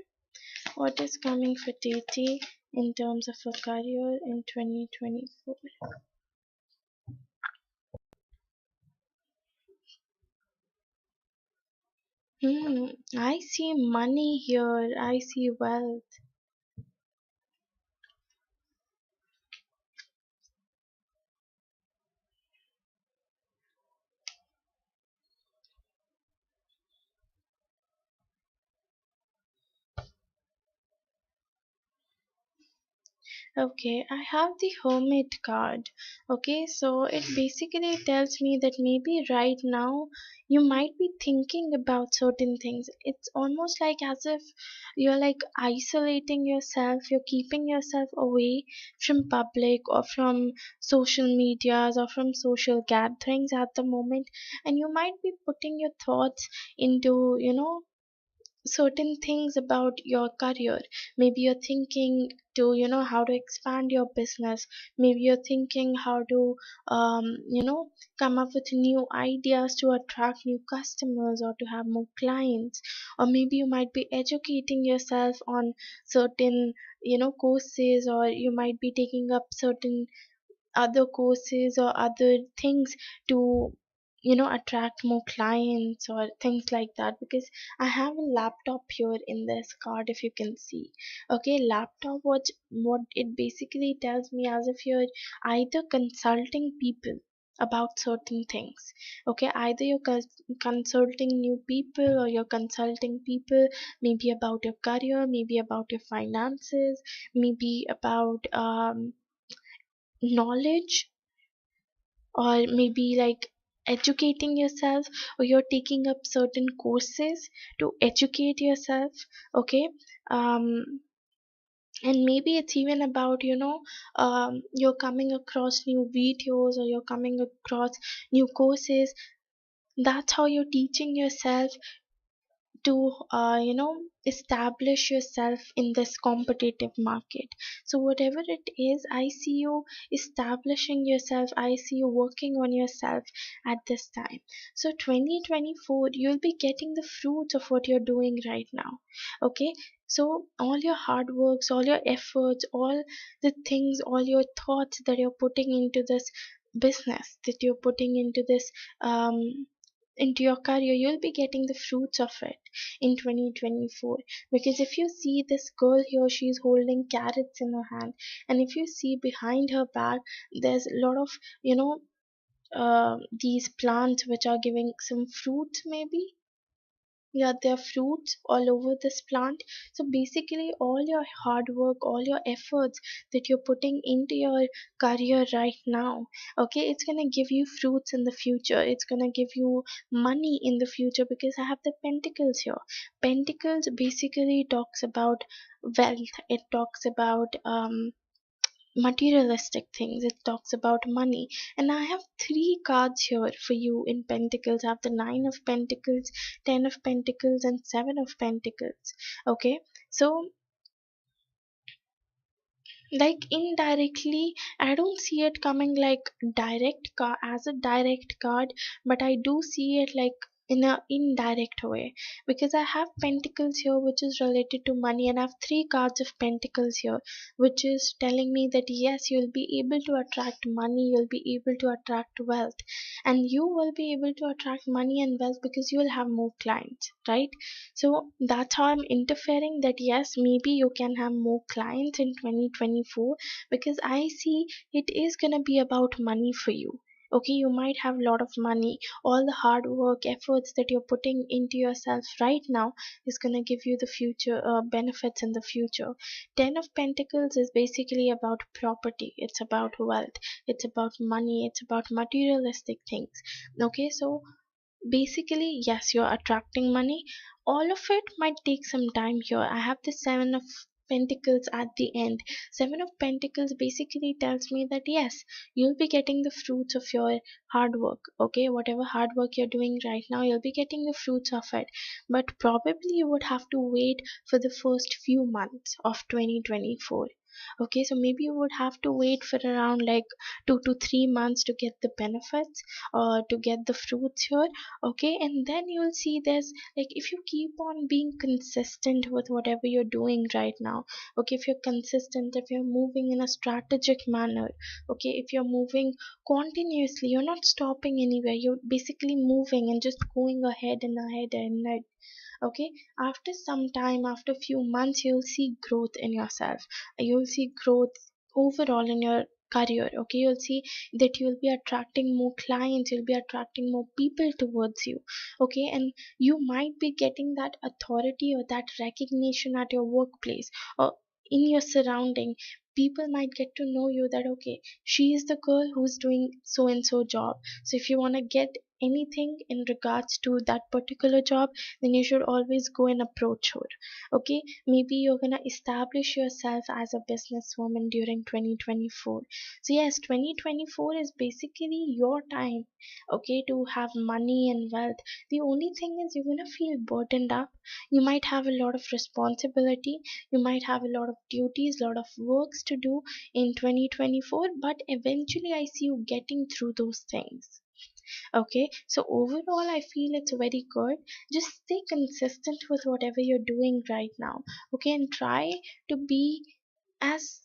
What is coming for Tati in terms of her career in 2024? I see money here. I see wealth. Okay, I have the hermit card. Okay, so it basically tells me that maybe right now you might be thinking about certain things. It's almost like as if you're like isolating yourself, you're keeping yourself away from public or from social medias or from social gatherings at the moment, and you might be putting your thoughts into, certain things about your career. Maybe you're thinking to, how to expand your business. Maybe you're thinking how to, come up with new ideas to attract new customers or to have more clients. Or maybe you might be educating yourself on certain, courses, or you might be taking up certain other courses or other things to, attract more clients or things like that. Because I have a laptop here in this card, if you can see. Okay, laptop, what it basically tells me, as if you're either consulting people about certain things. Okay, either you're consulting new people, or you're consulting people maybe about your career, maybe about your finances, maybe about knowledge, or maybe like educating yourself, or you're taking up certain courses to educate yourself. Okay, um and maybe it's even about, you're coming across new videos, or you're coming across new courses. That's how you're teaching yourself to, establish yourself in this competitive market. So whatever it is, I see you establishing yourself, I see you working on yourself at this time. So 2024, you'll be getting the fruits of what you're doing right now. Okay, so all your hard works, all your efforts, all the things, all your thoughts that you're putting into this business, that you're putting into this, into your career, you'll be getting the fruits of it in 2024. Because if you see this girl here, she's holding carrots in her hand, and if you see behind her back, there's a lot of, these plants which are giving some fruits maybe. Yeah, there are fruits all over this plant. So basically all your hard work, all your efforts that you're putting into your career right now, okay, it's gonna give you fruits in the future, it's gonna give you money in the future. Because I have the pentacles here. Pentacles basically talks about wealth, it talks about materialistic things, it talks about money. And I have three cards here for you in pentacles. I have the nine of pentacles, 10 of pentacles, and 7 of pentacles. Okay, so like indirectly, I don't see it coming like as a direct card, but I do see it like in a indirect way. Because I have pentacles here which is related to money, and I have three cards of pentacles here which is telling me that yes, you'll be able to attract money, you'll be able to attract wealth. And you will be able to attract money and wealth because you will have more clients, right? So that's how I'm interfering that yes, maybe you can have more clients in 2024. Because I see it is going to be about money for you. Okay, you might have a lot of money. All the hard work, efforts that you're putting into yourself right now is going to give you the future benefits in the future. 10 of Pentacles is basically about property, it's about wealth, it's about money, it's about materialistic things. Okay, so basically yes, you're attracting money. All of it might take some time here. I have the 7 of pentacles at the end. 7 of pentacles basically tells me that yes, you'll be getting the fruits of your hard work. Okay, whatever hard work you're doing right now, you'll be getting the fruits of it. But probably you would have to wait for the first few months of 2024. Okay, so maybe you would have to wait for around like 2 to 3 months to get the benefits or to get the fruits here. Okay, and then you'll see this, like if you keep on being consistent with whatever you're doing right now. Okay, if you're consistent, if you're moving in a strategic manner, okay, if you're moving continuously, you're not stopping anywhere, you're basically moving and just going ahead and ahead and ahead. Okay, after some time, after few months, you'll see growth in yourself, you'll see growth overall in your career. Okay, you'll see that you'll be attracting more clients, you'll be attracting more people towards you. Okay, and you might be getting that authority or that recognition at your workplace or in your surrounding. People might get to know you that okay, she is the girl who's doing so and so job. So if you want to get anything in regards to that particular job, then you should always go and approach her. Okay, maybe you're gonna establish yourself as a businesswoman during 2024. So yes, 2024 is basically your time, okay, to have money and wealth. The only thing is you're gonna feel burdened up, you might have a lot of responsibility, you might have a lot of duties, a lot of works to do in 2024, but eventually I see you getting through those things. Okay, so overall I feel it's very good. Just stay consistent with whatever you're doing right now. Okay, and try to be as,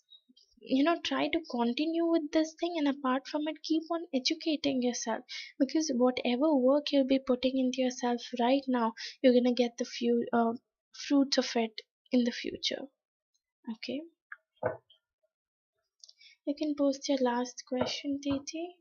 try to continue with this thing, and apart from it, keep on educating yourself, because whatever work you'll be putting into yourself right now, you're gonna get the few fruits of it in the future. Okay, you can post your last question, Titi.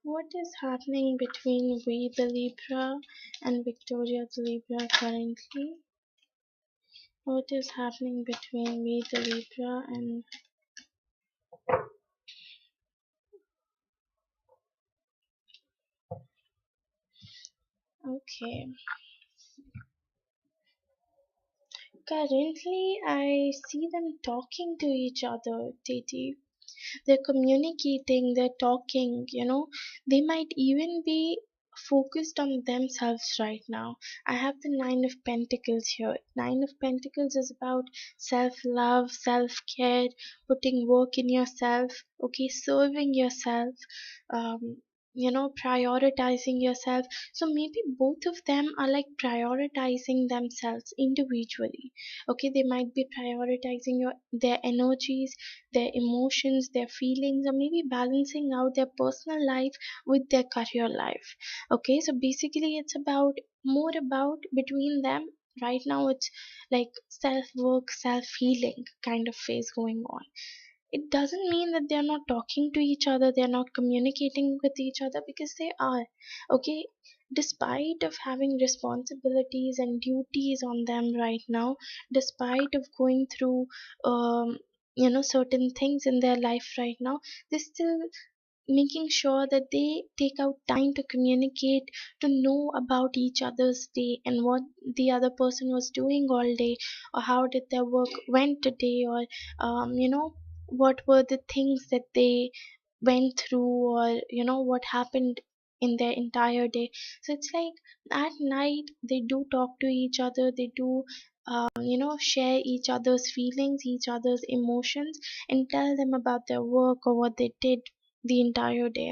What is happening between we the Libra and Victoria the Libra currently? What is happening between we the Libra and okay. Currently I see them talking to each other, Titi. They're communicating, they're talking, they might even be focused on themselves right now. I have the Nine of Pentacles here. Nine of Pentacles is about self love, self care, putting work in yourself, okay, serving yourself, prioritizing yourself. So maybe both of them are like prioritizing themselves individually. Okay, they might be prioritizing their energies, their emotions, their feelings, or maybe balancing out their personal life with their career life. Okay, so basically, it's about more about between them. Right now, it's like self work, self healing kind of phase going on. It doesn't mean that they're not talking to each other, they're not communicating with each other, because they are. Okay, despite of having responsibilities and duties on them right now, despite of going through certain things in their life right now, they still making sure that they take out time to communicate, to know about each other's day and what the other person was doing all day, or how did their work went today, or what were the things that they went through, or what happened in their entire day. So it's like at night they do talk to each other, they do share each other's feelings, each other's emotions, and tell them about their work or what they did the entire day.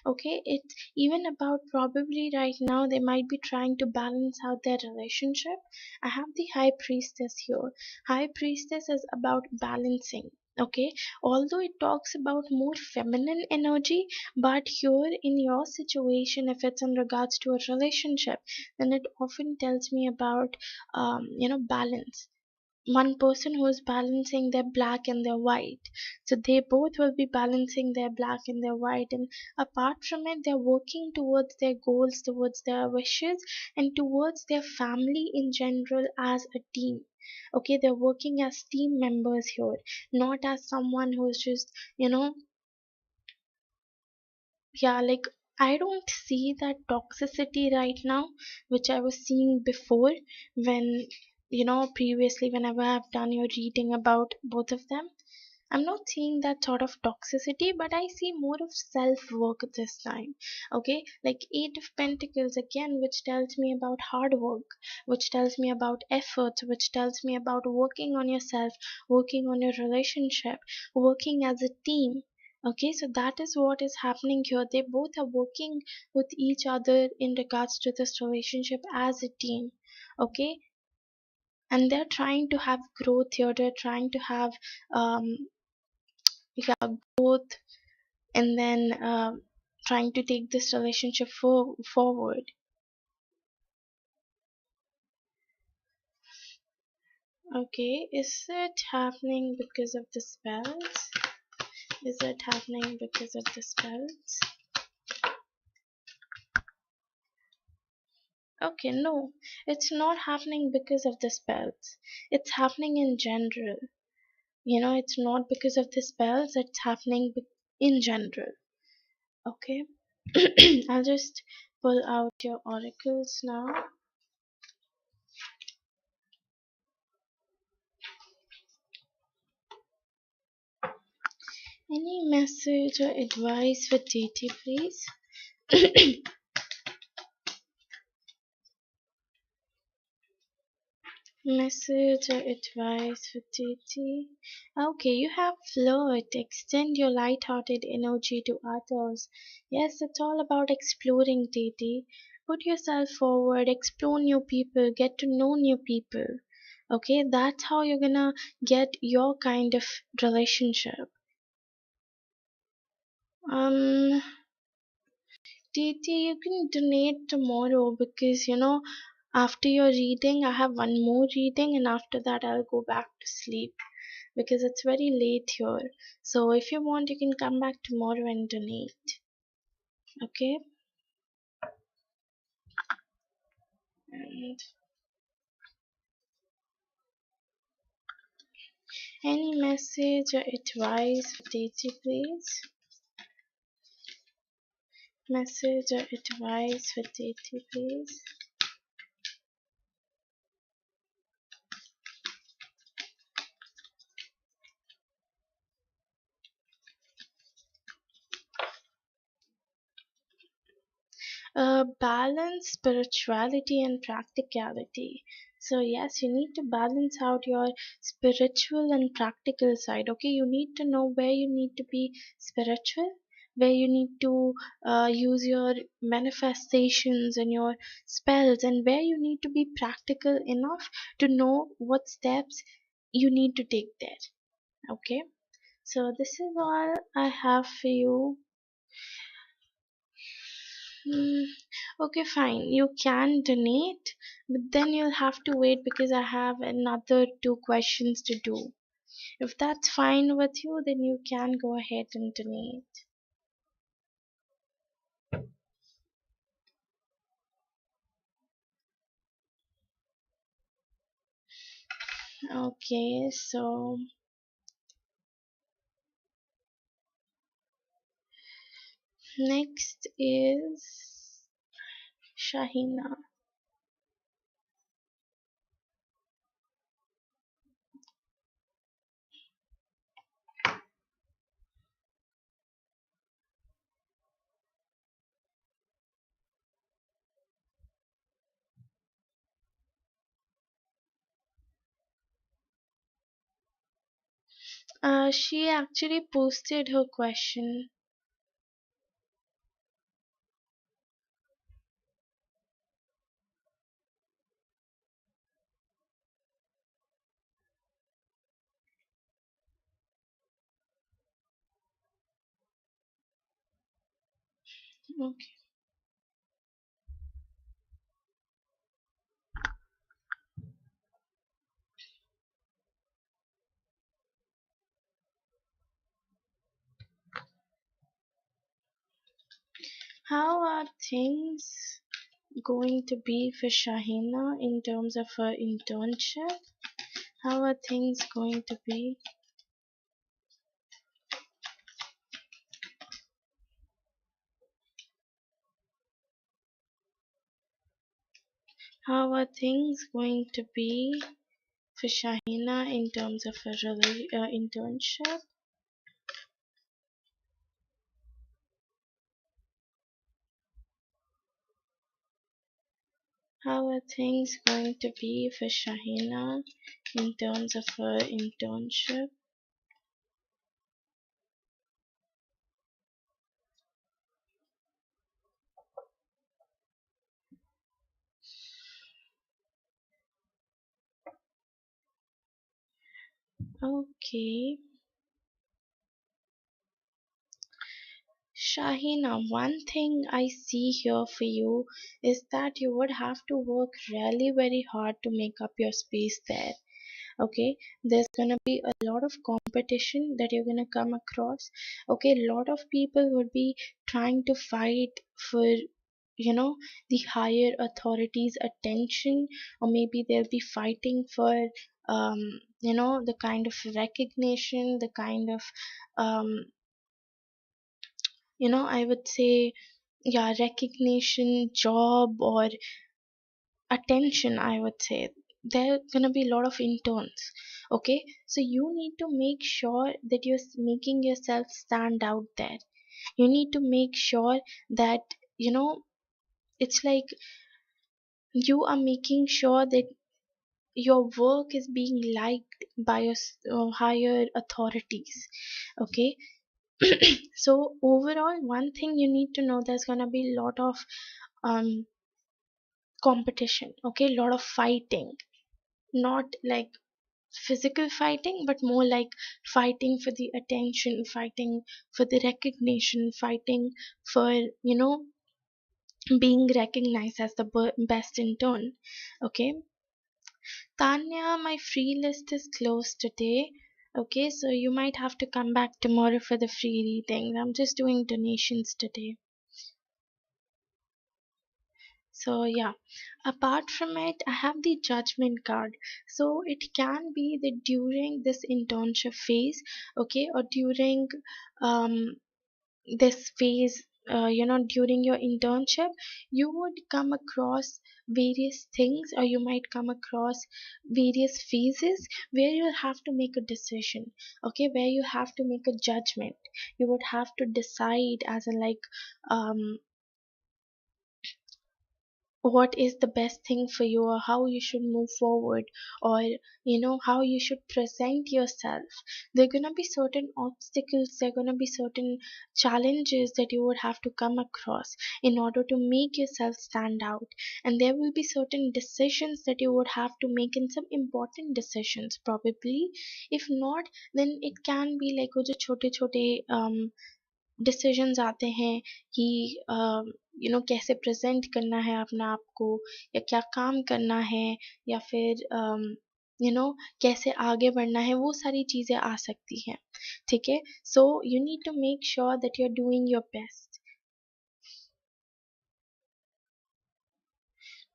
Okay, it's even about probably right now they might be trying to balance out their relationship. I have the High Priestess here. High Priestess is about balancing. Okay, although it talks about more feminine energy, but here in your situation, if it's in regards to a relationship, then it often tells me about balance. one person who is balancing their black and their white. So they both will be balancing their black and their white, and apart from it, they're working towards their goals, towards their wishes, and towards their family in general as a team. Okay, they're working as team members here, not as someone who's just, yeah, like I don't see that toxicity right now, which I was seeing before when, previously, whenever I've done your reading about both of them. I'm not seeing that sort of toxicity, but I see more of self work this time. Okay, like Eight of Pentacles again, which tells me about hard work, which tells me about effort, which tells me about working on yourself, working on your relationship, working as a team. Okay, so that is what is happening here. They both are working with each other in regards to this relationship as a team. Okay, and they're trying to have growth here. They're trying to have um, yeah, growth, and then trying to take this relationship forward. Okay, is it happening because of the spells? Is it happening because of the spells? Okay, no, it's not happening because of the spells. It's happening in general. It's not because of the spells, it's happening in general. Okay, I'll just pull out your oracles now. Any message or advice for Titi, please? Message or advice for Titi? Okay, you have flirt. Extend your light-hearted energy to others. Yes, it's all about exploring, Titi. Put yourself forward, explore new people, get to know new people. Okay, that's how you're gonna get your kind of relationship. Um, Titi, you can donate tomorrow because after your reading, I have one more reading, and after that, I'll go back to sleep because it's very late here. So, if you want, you can come back tomorrow and donate. Okay? And any message or advice for Titi, please? Message or advice for Titi, please? Balance spirituality and practicality. So yes, you need to balance out your spiritual and practical side. Okay, you need to know where you need to be spiritual, where you need to use your manifestations and your spells, and where you need to be practical enough to know what steps you need to take there. Okay, so this is all I have for you. Hmm. Okay, fine. You can donate, but then you'll have to wait because I have another two questions to do. If that's fine with you, then you can go ahead and donate. Okay, so next is Shahina. She actually posted her question. Okay. How are things going to be for Shahina in terms of her internship? How are things going to be? How are things going to be for Shahina in terms of her internship? How are things going to be for Shahina in terms of her internship? Okay. Shahina, one thing I see here for you is that you would have to work really very hard to make up your space there. Okay, there's gonna be a lot of competition that you're gonna come across. Okay, a lot of people would be trying to fight for, the higher authorities' attention, or maybe they'll be fighting for, the kind of recognition, the kind of, um, I would say, yeah, recognition, job, or attention, I would say. There are gonna be a lot of interns. Okay, so you need to make sure that you're making yourself stand out there. You need to make sure that, it's like you are making sure that your work is being liked by your higher authorities. Okay, so overall, one thing you need to know, there's gonna be a lot of um competition. Okay, a lot of fighting, not like physical fighting, but more like fighting for the attention, fighting for the recognition, fighting for, being recognized as the best in turn. Okay, Tanya, my free list is closed today. Okay, so you might have to come back tomorrow for the free reading. I'm just doing donations today. So yeah, apart from it, I have the judgment card. So it can be that during this internship phase, okay, or during um this phase, during your internship, you would come across various things, or you might come across various phases where you'll have to make a decision. Okay, where you have to make a judgment. You would have to decide as in like, um what is the best thing for you, or how you should move forward, or how you should present yourself. There are going to be certain obstacles, there are going to be certain challenges that you would have to come across in order to make yourself stand out. And there will be certain decisions that you would have to make, in some important decisions probably. If not, then it can be like वो जो छोटे छोटे decisions आते हैं कि कैसे present करना है अपने आप को, या क्या काम करना है, या फिर यू नो कैसे आगे बढ़ना है, वो सारी चीज़ें आ सकती हैं. ठीक है, so you need to make sure that you are doing your best.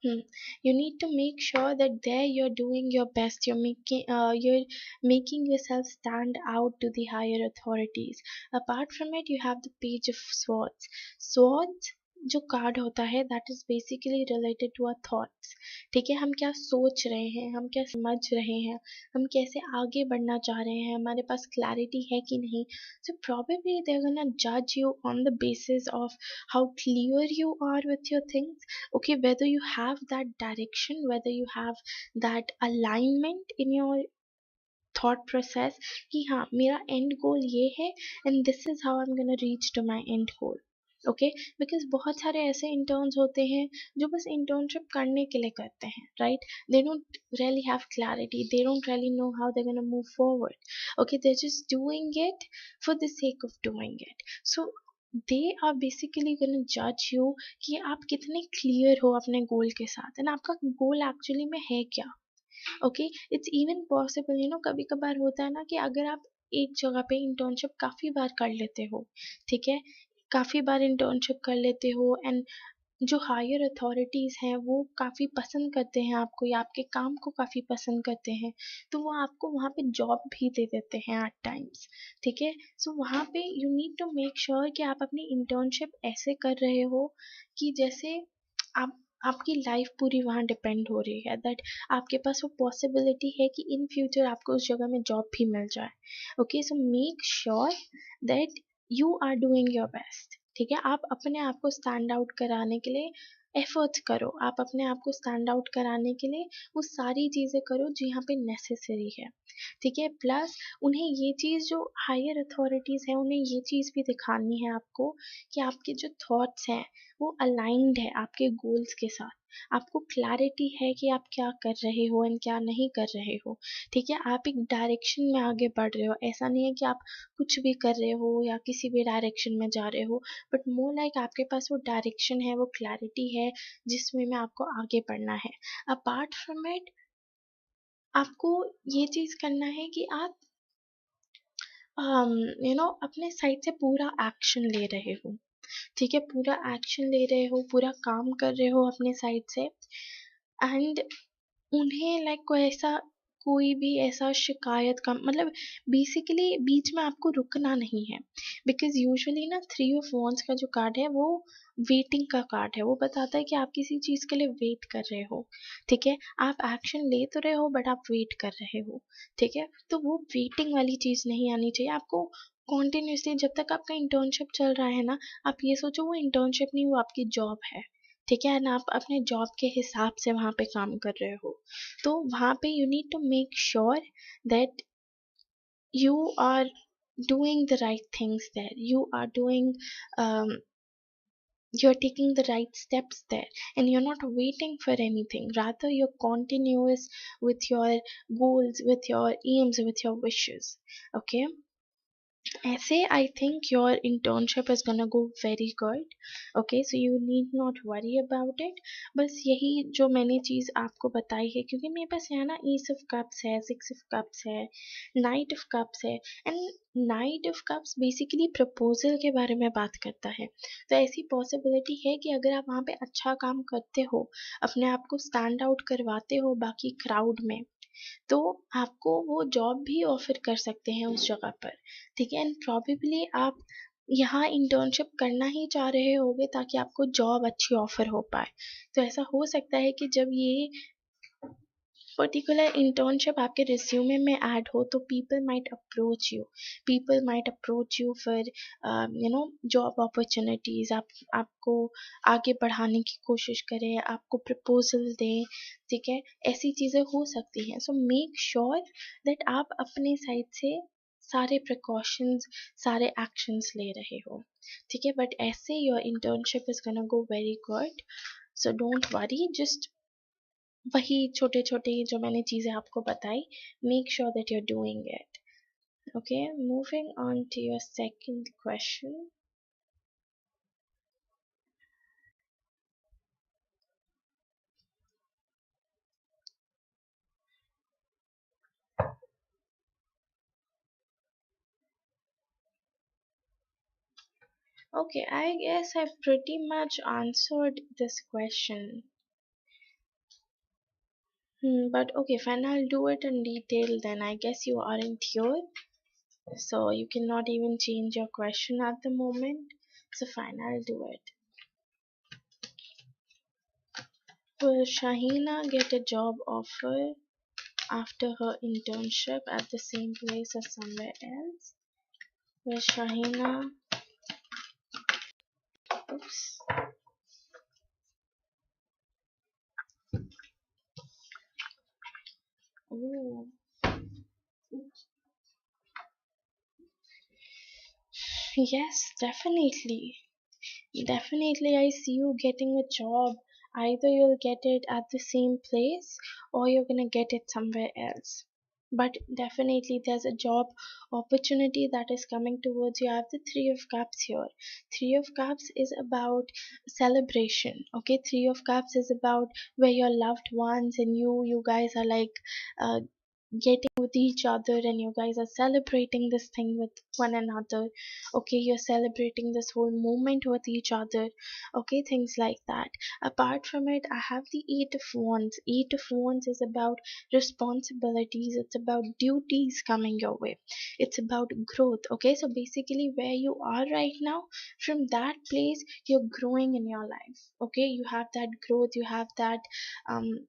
Hmm. You need to make sure that there you're doing your best. You're making yourself stand out to the higher authorities. Apart from it, you have the page of swords. Swords जो card होता है, that is basically related to our thoughts. ठीक है, हम क्या सोच रहे हैं, हम क्या समझ रहे हैं, हम कैसे आगे बढ़ना चाह रहे हैं, हमारे पास क्लैरिटी है कि नहीं. सो probably they're gonna judge you on the basis of how clear you are with your things. Okay, whether you have that direction, whether you have that alignment in your thought process कि हाँ मेरा end goal ये है, and this is how I'm gonna reach to my end goal. Okay, because बहुत सारे ऐसे interns होते हैं जो बस इंटर्नशिप करने के लिए करते हैं, right. They don't really have clarity, they don't really know how they gonna move forward. Okay, they just doing it for the sake of doing it. So they are basically gonna जज you कि आप कितने clear हो अपने गोल के साथ, and आपका गोल actually में है क्या. ओके, इट्स इवन पॉसिबल, कभी कभार होता है ना कि अगर आप एक जगह पे इंटर्नशिप काफी बार कर लेते हो, ठीक है, काफ़ी बार इंटर्नशिप कर लेते हो एंड जो हायर अथॉरिटीज़ हैं वो काफ़ी पसंद करते हैं आपको या आपके काम को काफ़ी पसंद करते हैं, तो वो आपको वहाँ पे जॉब भी दे देते हैं एट टाइम्स। ठीक है, सो वहाँ पे you need to make sure कि आप अपनी इंटर्नशिप ऐसे कर रहे हो कि जैसे आप आपकी लाइफ पूरी वहाँ डिपेंड हो रही है, दैट आपके पास वो पॉसिबिलिटी है कि इन फ्यूचर आपको उस जगह में जॉब भी मिल जाए। Okay, so make sure that you are doing your best. ठीक है, आप अपने आप को स्टैंड आउट कराने के लिए एफर्ट्स करो, आप अपने आप को स्टैंड आउट कराने के लिए वो सारी चीज़ें करो जो यहाँ पे नेसेसरी है। ठीक है, प्लस उन्हें ये चीज़ जो हायर अथॉरिटीज़ हैं उन्हें ये चीज़ भी दिखानी है आपको कि आपके जो थॉट्स हैं वो अलाइंड है आपके गोल्स के साथ। आपको क्लैरिटी है कि आप क्या कर रहे हो एंड क्या नहीं कर रहे हो। ठीक है, आप एक डायरेक्शन में आगे बढ़ रहे हो, ऐसा नहीं है कि आप कुछ भी कर रहे हो या किसी भी डायरेक्शन में जा रहे हो, बट मोर लाइक आपके पास वो डायरेक्शन है, वो क्लैरिटी है जिसमें में आपको आगे बढ़ना है। अपार्ट फ्रॉम इट आपको ये चीज़ करना है कि आप अपने साइड से पूरा एक्शन ले रहे हो। ठीक है, पूरा एक्शन ले रहे हो, पूरा काम कर रहे हो अपने साइड से एंड उन्हें लाइक कोई भी ऐसा शिकायत का मतलब बेसिकली बीच में आपको रुकना नहीं है, बिकॉज यूजुअली ना थ्री ऑफ वॉन्ड्स का जो कार्ड है वो वेटिंग का कार्ड है। वो बताता है कि आप किसी चीज़ के लिए वेट कर रहे हो। ठीक है, आप एक्शन ले तो रहे हो बट आप वेट कर रहे हो। ठीक है, तो वो वेटिंग वाली चीज़ नहीं आनी चाहिए आपको। कॉन्टिन्यूसली जब तक आपका इंटर्नशिप चल रहा है ना, आप ये सोचो वो इंटर्नशिप नहीं, वो आपकी जॉब है। ठीक है, ना आप अपने जॉब के हिसाब से वहाँ पे काम कर रहे हो, तो वहाँ पे you need to make sure that you are doing the right things there, you are doing you're taking the right steps there, and you're not waiting for anything, rather you're continuous with your goals, with your aims, with your wishes. Okay, ऐसे I think your internship is gonna go very good. Okay, so you need not worry about it. बस यही जो मैंने चीज़ आपको बताई है, क्योंकि मेरे पास यहाँ ना एस ऑफ कप्स है, सिक्स ऑफ कप्स है, नाइट ऑफ कप्स है and night of cups basically proposal के बारे में बात करता है। तो ऐसी पॉसिबिलिटी है कि अगर आप वहाँ पे अच्छा काम करते हो, अपने आप को स्टैंड आउट करवाते हो बाकी क्राउड में, तो आपको वो जॉब भी ऑफर कर सकते हैं उस जगह पर। ठीक है, एंड प्रॉबेबली आप यहाँ इंटर्नशिप करना ही चाह रहे होगे ताकि आपको जॉब अच्छी ऑफर हो पाए। तो ऐसा हो सकता है कि जब ये पर्टिकुलर इंटर्नशिप आपके रिज्यूमे में ऐड हो तो people might approach you for job opportunities, आपको आगे बढ़ाने की कोशिश करें, आपको प्रपोजल दें। ठीक है, ऐसी चीज़ें हो सकती हैं। सो मेक श्योर दैट आप अपने साइड से सारे प्रिकॉशंस, सारे एक्शंस ले रहे हो। ठीक है, बट ऐसे your internship is gonna go very good, so don't worry, just वही छोटे छोटे जो मैंने चीज़ें आपको बताई, make sure that you are doing it. Okay, moving on to your second question. Okay, I guess I've pretty much answered this question. But okay, fine, I'll do it in detail then. I guess you aren't here, so you cannot even change your question at the moment. So fine, I'll do it. Will Shahina get a job offer after her internship at the same place as somewhere else? Will Shahina... Oops. Oh, yes, definitely. Definitely, I see you getting a job. Either you'll get it at the same place or you're gonna get it somewhere else. But definitely, there's a job opportunity that is coming towards you. I have the Three of Cups here. Three of Cups is about celebration. Okay, Three of Cups is about where your loved ones and you guys are like getting with each other and you guys are celebrating this thing with one another. Okay, you're celebrating this whole moment with each other. Okay, things like that. Apart from it, I have the eight of wands. Eight of wands is about responsibilities, it's about duties coming your way, it's about growth. Okay, so basically where you are right now, from that place you're growing in your life. Okay, you have that growth, you have that um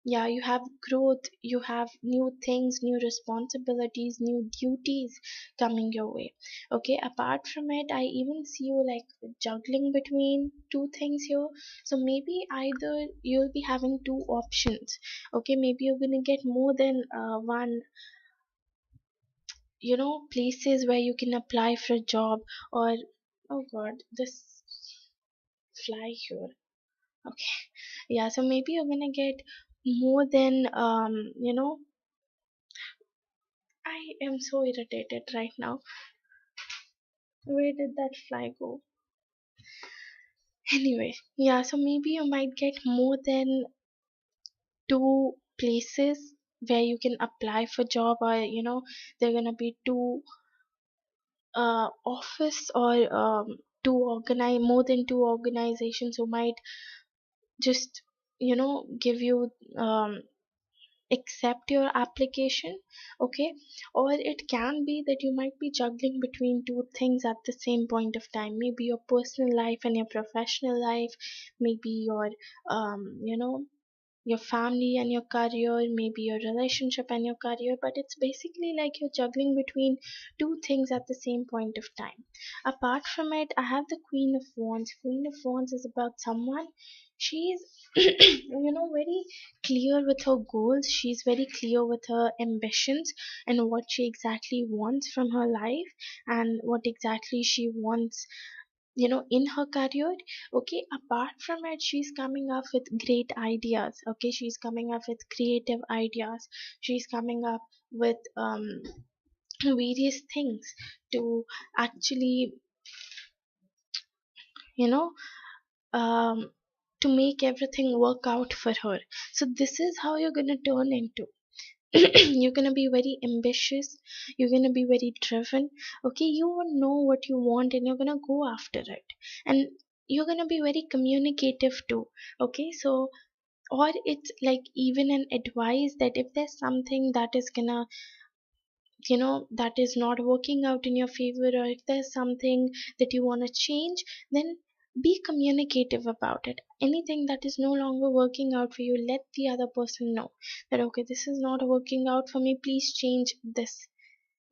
yeah, you have growth, you have new things, new responsibilities, new duties coming your way. Okay, apart from it, I even see you like juggling between two things here. So maybe either you'll be having two options. Okay, maybe you're gonna get more than one, places where you can apply for a job, or oh god, this fly here. Okay, yeah, so maybe you're gonna get more than I am so irritated right now. Where did that fly go? Anyway, yeah, so maybe you might get more than two places where you can apply for job, or there are gonna be two office, or two organize more than two organizations who might just give you accept your application. Okay, or it can be that you might be juggling between two things at the same point of time, maybe your personal life and your professional life, maybe your family and your career, maybe your relationship and your career, but it's basically like you're juggling between two things at the same point of time. Apart from it, I have the Queen of Wands. Queen of Wands is about someone, she's very clear with her goals, she's very clear with her ambitions and what she exactly wants from her life and what exactly she wants in her career. Okay, apart from it, she's coming up with great ideas. Okay, she's coming up with creative ideas, she's coming up with various things to actually you know um to make everything work out for her. So this is how you're going to turn into. You're going to be very ambitious, you're going to be very driven. Okay, you will know what you want and you're going to go after it, and you're going to be very communicative too. Okay, so or it's like even an advice that if there's something that is gonna that is not working out in your favor, or if there's something that you want to change, then be communicative about it. Anything that is no longer working out for you, let the other person know that okay, this is not working out for me, please change this.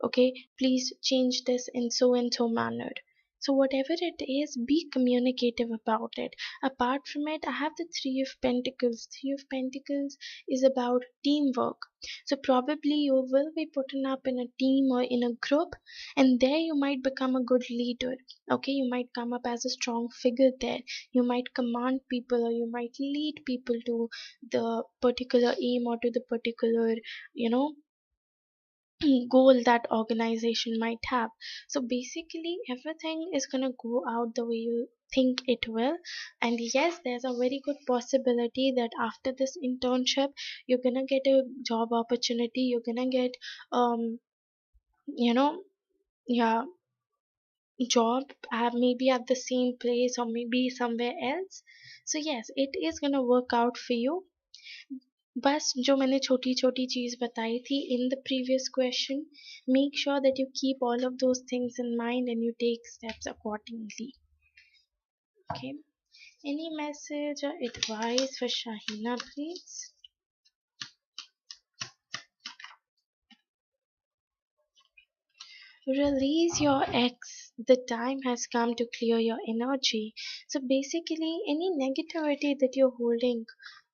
Okay, please change this in so and so manner. So whatever it is, be communicative about it. Apart from it, I have the Three of Pentacles. Three of Pentacles is about teamwork. So probably you will be putting up in a team or in a group, and there you might become a good leader. Okay, you might come up as a strong figure there, you might command people or you might lead people to the particular aim or to the particular you know goal that organization might have. So basically everything is going to go out the way you think it will. And yes, there's a very good possibility that after this internship you're going to get a job opportunity, you're going to get um you know yeah, job maybe at the same place or maybe somewhere else. So yes, it is going to work out for you. बस जो मैंने छोटी छोटी चीज बताई थी in the previous question, make sure that you keep all of those things in mind and you take steps accordingly. Okay, any message or advice for Shahina, please? Release your ex. The time has come to clear your energy. So basically, any negativity that you're holding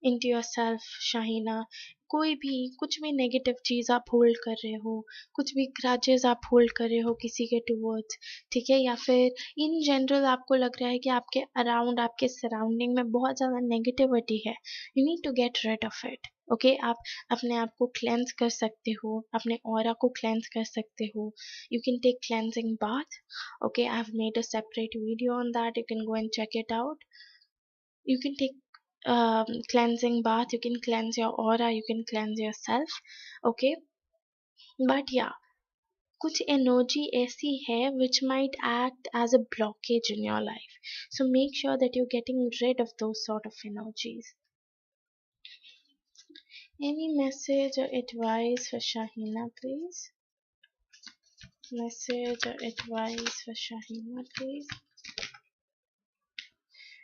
into yourself, Shahina, कोई भी कुछ भी negative चीज आप hold कर रहे हो, कुछ भी ग्रजेस आप होल्ड कर रहे हो किसी के टुवर्ड्स, ठीक है, या फिर इन जनरल आपको लग रहा है कि आपके अराउंड आपके सराउंडिंग में बहुत ज़्यादा नेगेटिविटी है, you need to get rid of it. Okay, आप अपने आप को क्लेंस कर सकते हो, अपने ऑरा को क्लेंस कर सकते हो. You can take cleansing bath. Okay, I've made a separate video on that, you can go and check it out. You can take cleansing bath, you can cleanse your aura, you can cleanse yourself. Okay, But yeah, कुछ energy ऐसी है which might act as a blockage in your life. So make sure that you're getting rid of those sort of energies. Any message or advice for Shahina, please? Message or advice for Shahina, please?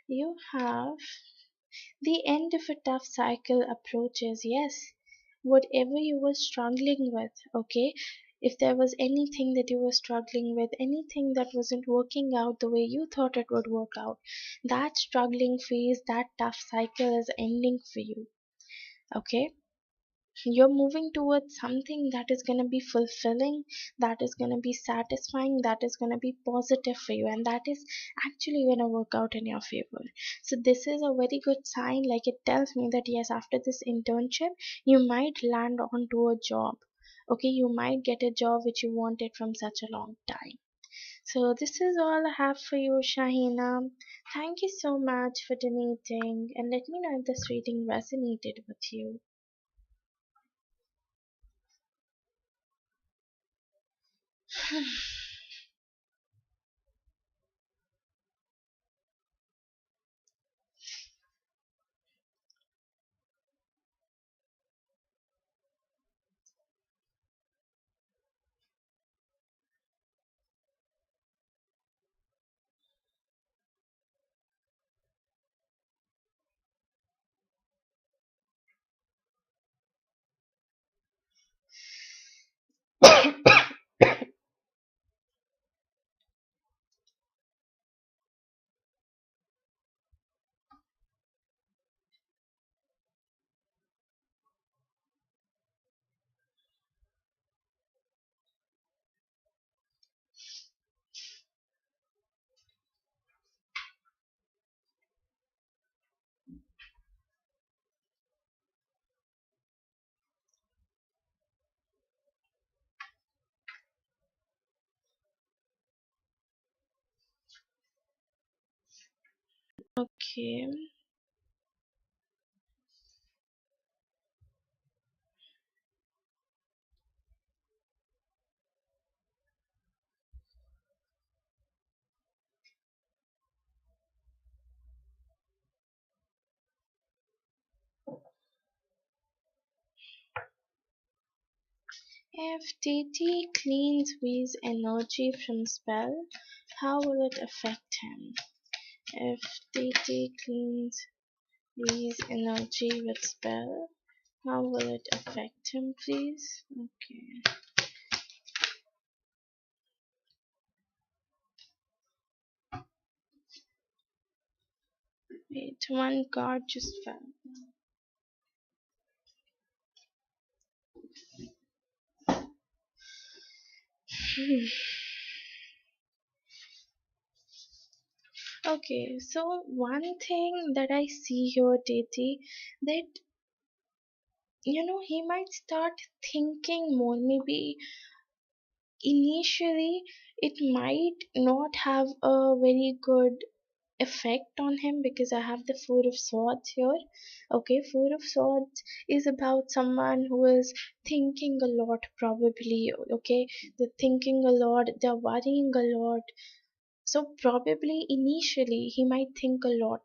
You have the end of a tough cycle approaches, yes. Whatever you were struggling with, okay? If there was anything that you were struggling with, anything that wasn't working out the way you thought it would work out, that struggling phase, that tough cycle is ending for you, okay? You're moving towards something that is going to be fulfilling, that is going to be satisfying, that is going to be positive for you, and that is actually going to work out in your favor. So this is a very good sign. Like, it tells me that yes, after this internship you might land onto a job. Okay, you might get a job which you wanted from such a long time. So this is all I have for you, Shahina. Thank you so much for donating, and let me know if this reading resonated with you. Okay. If deity cleans V's energy from spell, how will it affect him? If deity cleans V's energy with spell, how will it affect him, please? Okay. Wait, one card just fell. Okay, so one thing that I see here, deity, that he might start thinking more. Maybe initially it might not have a very good effect on him because I have the Four of Swords here. Okay, Four of Swords is about someone who is thinking a lot, probably. Okay, they're thinking a lot, they're worrying a lot. So, probably initially he might think a lot.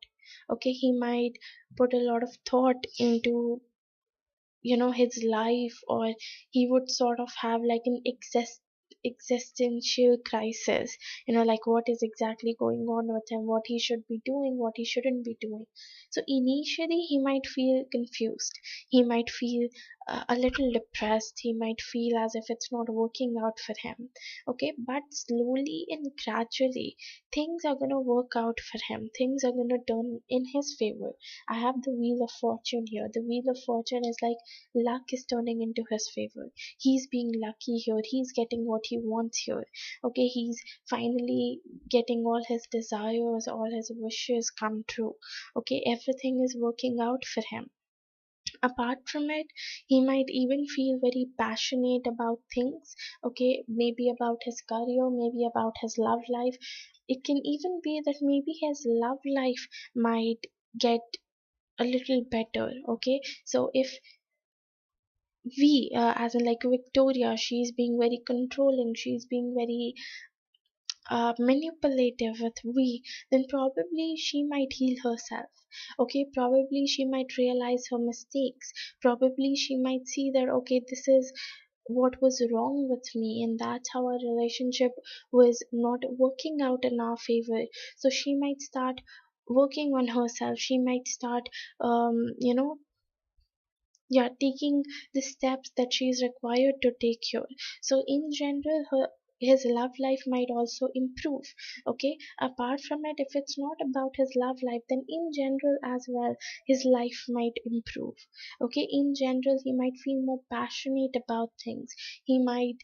Okay, he might put a lot of thought into his life, or he would sort of have like an existential crisis, like what is exactly going on with him, what he should be doing, what he shouldn't be doing. So initially he might feel confused, he might feel a little depressed, he might feel as if it's not working out for him. Okay, but slowly and gradually things are going to work out for him, things are going to turn in his favor. I have the Wheel of Fortune here. The Wheel of Fortune is like luck is turning into his favor. He's being lucky here. He's getting what he wants here. Okay, he's finally getting all his desires, all his wishes come true. Okay, everything is working out for him. Apart from it, he might even feel very passionate about things. Okay, maybe about his career, maybe about his love life. It can even be that maybe his love life might get a little better. Okay, so if we, as in like Victoria, she's being very controlling, she's being very manipulative with we, then probably she might heal herself. Okay, probably she might realize her mistakes. Probably she might see that, okay, this is what was wrong with me, and that's how our relationship was not working out in our favor. So she might start working on herself. She might start, you know, yeah, taking the steps that she is required to take here. So in general, his love life might also improve. Okay, apart from it, if it's not about his love life, then in general as well, his life might improve. Okay, in general, he might feel more passionate about things. He might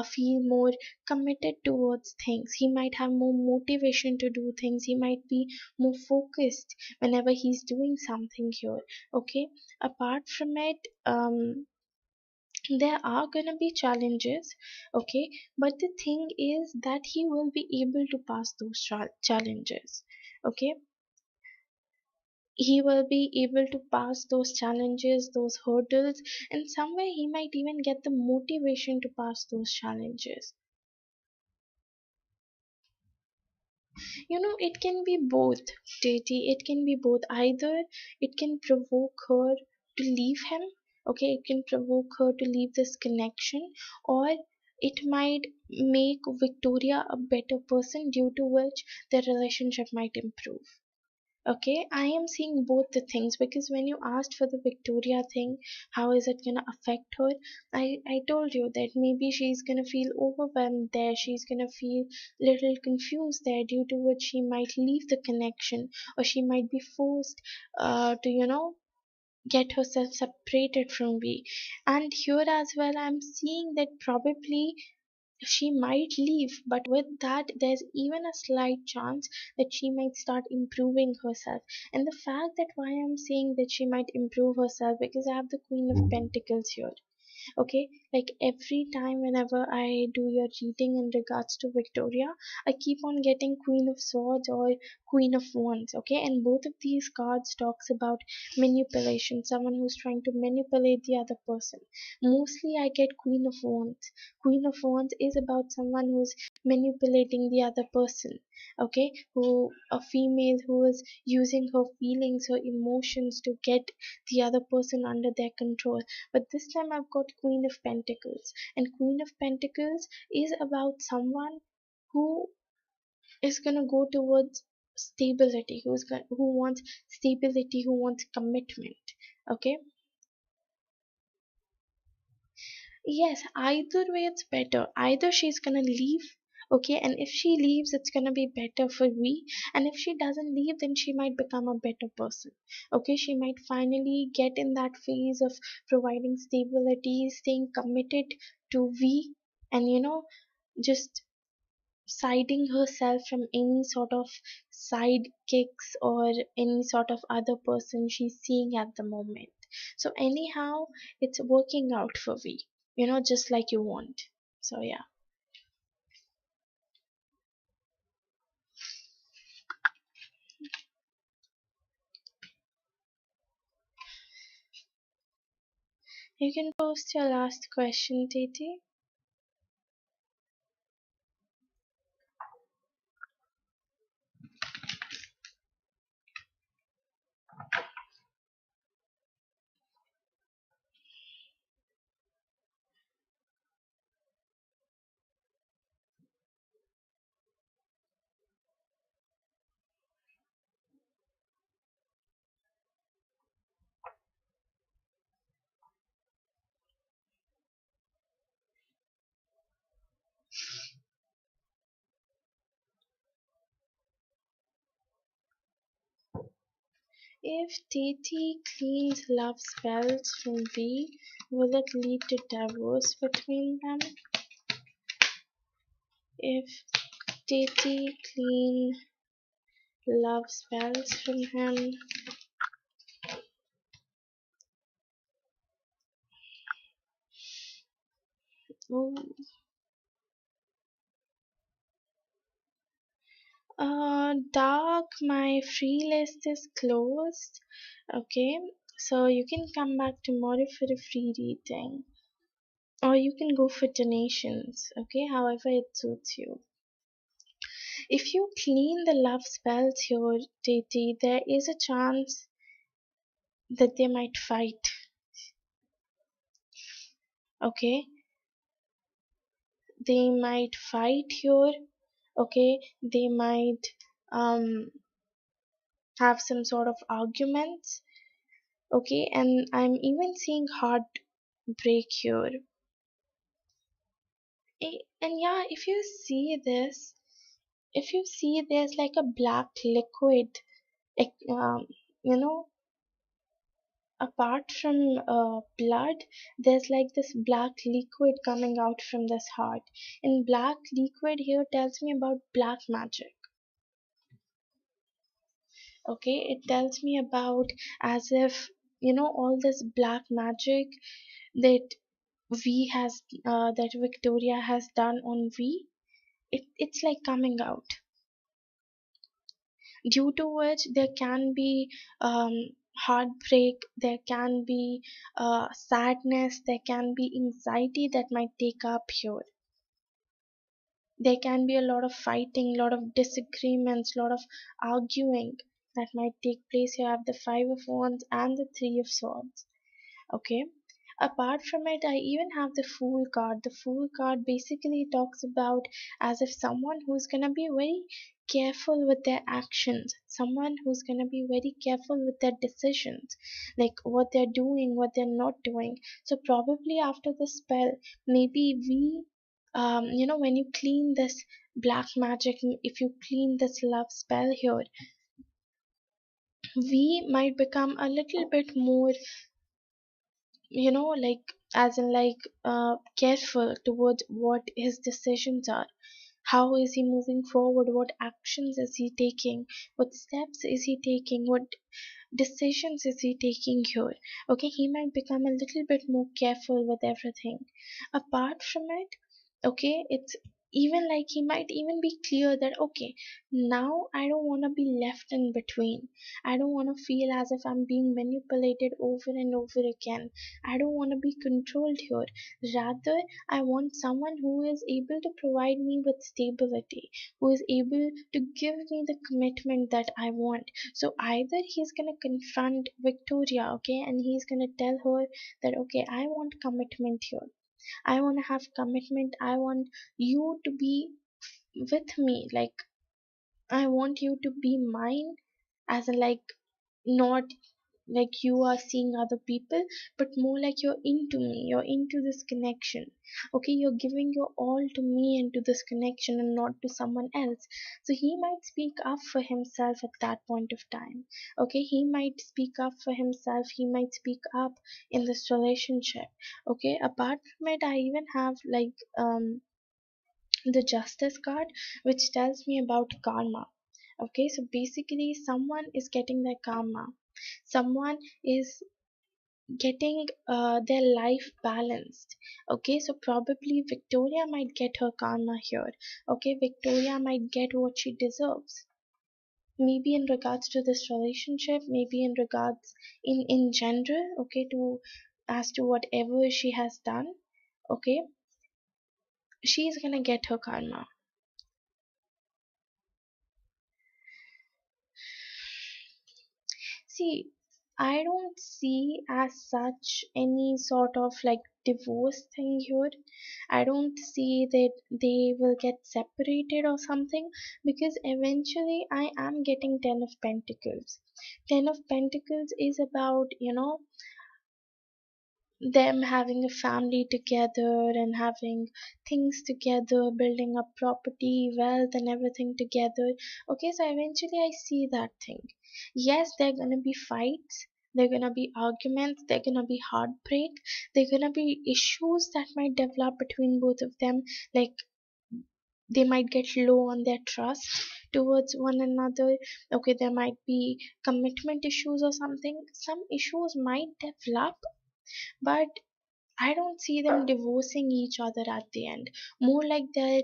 feel more committed towards things. He might have more motivation to do things. He might be more focused whenever he's doing something here. Okay, apart from it, there are gonna be challenges. Okay, but the thing is that he will be able to pass those challenges. Okay, he will be able to pass those challenges, those hurdles, and somewhere he might even get the motivation to pass those challenges. You know, it can be both, Tati. It can be both. Either it can provoke her to leave him, okay, it can provoke her to leave this connection, or it might make Victoria a better person, due to which their relationship might improve. Okay, I am seeing both the things, because when you asked for the Victoria thing, how is it gonna affect her? I told you that maybe she's gonna feel overwhelmed there, she's gonna feel little confused there, due to which she might leave the connection, or she might be forced to, you know, get herself separated from me. And here as well, I'm seeing that probably she might leave, but with that, there's even a slight chance that she might start improving herself. And the fact that why I'm saying that she might improve herself, because I have the Queen of Pentacles here. Okay, like every time whenever I do your reading in regards to Victoria, I keep on getting Queen of Swords or Queen of Wands. Okay, and both of these cards talks about manipulation, someone who's trying to manipulate the other person. Mostly I get Queen of Wands. Queen of Wands is about someone who's manipulating the other person. Okay, who, a female who is using her feelings, her emotions to get the other person under their control. But this time I've got Queen of Pentacles. And Queen of Pentacles is about someone who is gonna go towards stability, who wants stability, who wants commitment. Okay? Yes, either way it's better. Either she's gonna leave, okay, and if she leaves, it's gonna be better for we. And if she doesn't leave, then she might become a better person. Okay, she might finally get in that phase of providing stability, staying committed to we, and just siding herself from any sort of sidekicks or any sort of other person she's seeing at the moment. So anyhow, it's working out for we, just like you want. So yeah, you can post your last question, Titi. If Titi cleans love spells from V, will it lead to divorce between them? If Titi clean love spells from him, oh, dark, my free list is closed. Okay. So you can come back tomorrow for a free reading, or you can go for donations, okay, however it suits you. If you clean the love spells here, Titi, there is a chance that they might fight, okay? They might fight here, okay? They might um, have some sort of arguments, okay? And I'm even seeing heartbreak here. And yeah, if you see this, if you see there's like a black liquid, you know, apart from blood, there's like this black liquid coming out from this heart. And black liquid here tells me about black magic. Okay, it tells me about, as if, all this black magic that that Victoria has done on it's like coming out, due to which there can be heartbreak, there can be sadness, there can be anxiety that might take up here. There can be a lot of fighting, a lot of disagreements, a lot of arguing that might take place. You have the Five of Wands and the Three of Swords. Okay. Apart from it, I even have the Fool card. The Fool card basically talks about, as if someone who's gonna be very careful with their actions, someone who's gonna be very careful with their decisions, like what they're doing, what they're not doing. So probably after the spell, maybe when you clean this black magic, if you clean this love spell here, we might become a little bit more, like, as in like, careful towards what his decisions are. How is he moving forward? What actions is he taking? What steps is he taking? What decisions is he taking here? Okay, he might become a little bit more careful with everything. Apart from it, okay, it's even like he might even be clear that, okay, now I don't want to be left in between. I don't want to feel as if I'm being manipulated over and over again. I don't want to be controlled here. Rather, I want someone who is able to provide me with stability, who is able to give me the commitment that I want. So either he's gonna confront Victoria, okay, and he's gonna tell her that, okay, I want commitment here. I want to have commitment. I want you to be with me. Like, I want you to be mine, as in like, not like you are seeing other people, but more like you're into me. You're into this connection. Okay, you're giving your all to me and to this connection and not to someone else. So he might speak up for himself at that point of time. Okay, he might speak up for himself. He might speak up in this relationship. Okay, apart from it, I even have like the Justice card, which tells me about karma. Okay, so basically someone is getting their karma, someone is getting their life balanced. Okay, so probably Victoria might get her karma here. Okay, Victoria might get what she deserves, maybe in regards to this relationship, maybe in regards, in general, okay, to as to whatever she has done. Okay, she's gonna get her karma. See, I don't see as such any sort of like divorce thing here. I don't see that they will get separated or something, because eventually I am getting 10 of Pentacles. 10 of Pentacles is about, them having a family together and having things together, building up property, wealth, and everything together. Okay, so eventually I see that thing. Yes, there are gonna be fights, there are gonna be arguments, there are gonna be heartbreak, there are gonna be issues that might develop between both of them, like they might get low on their trust towards one another. Okay, there might be commitment issues or something. Some issues might develop, but I don't see them divorcing each other at the end. More like that,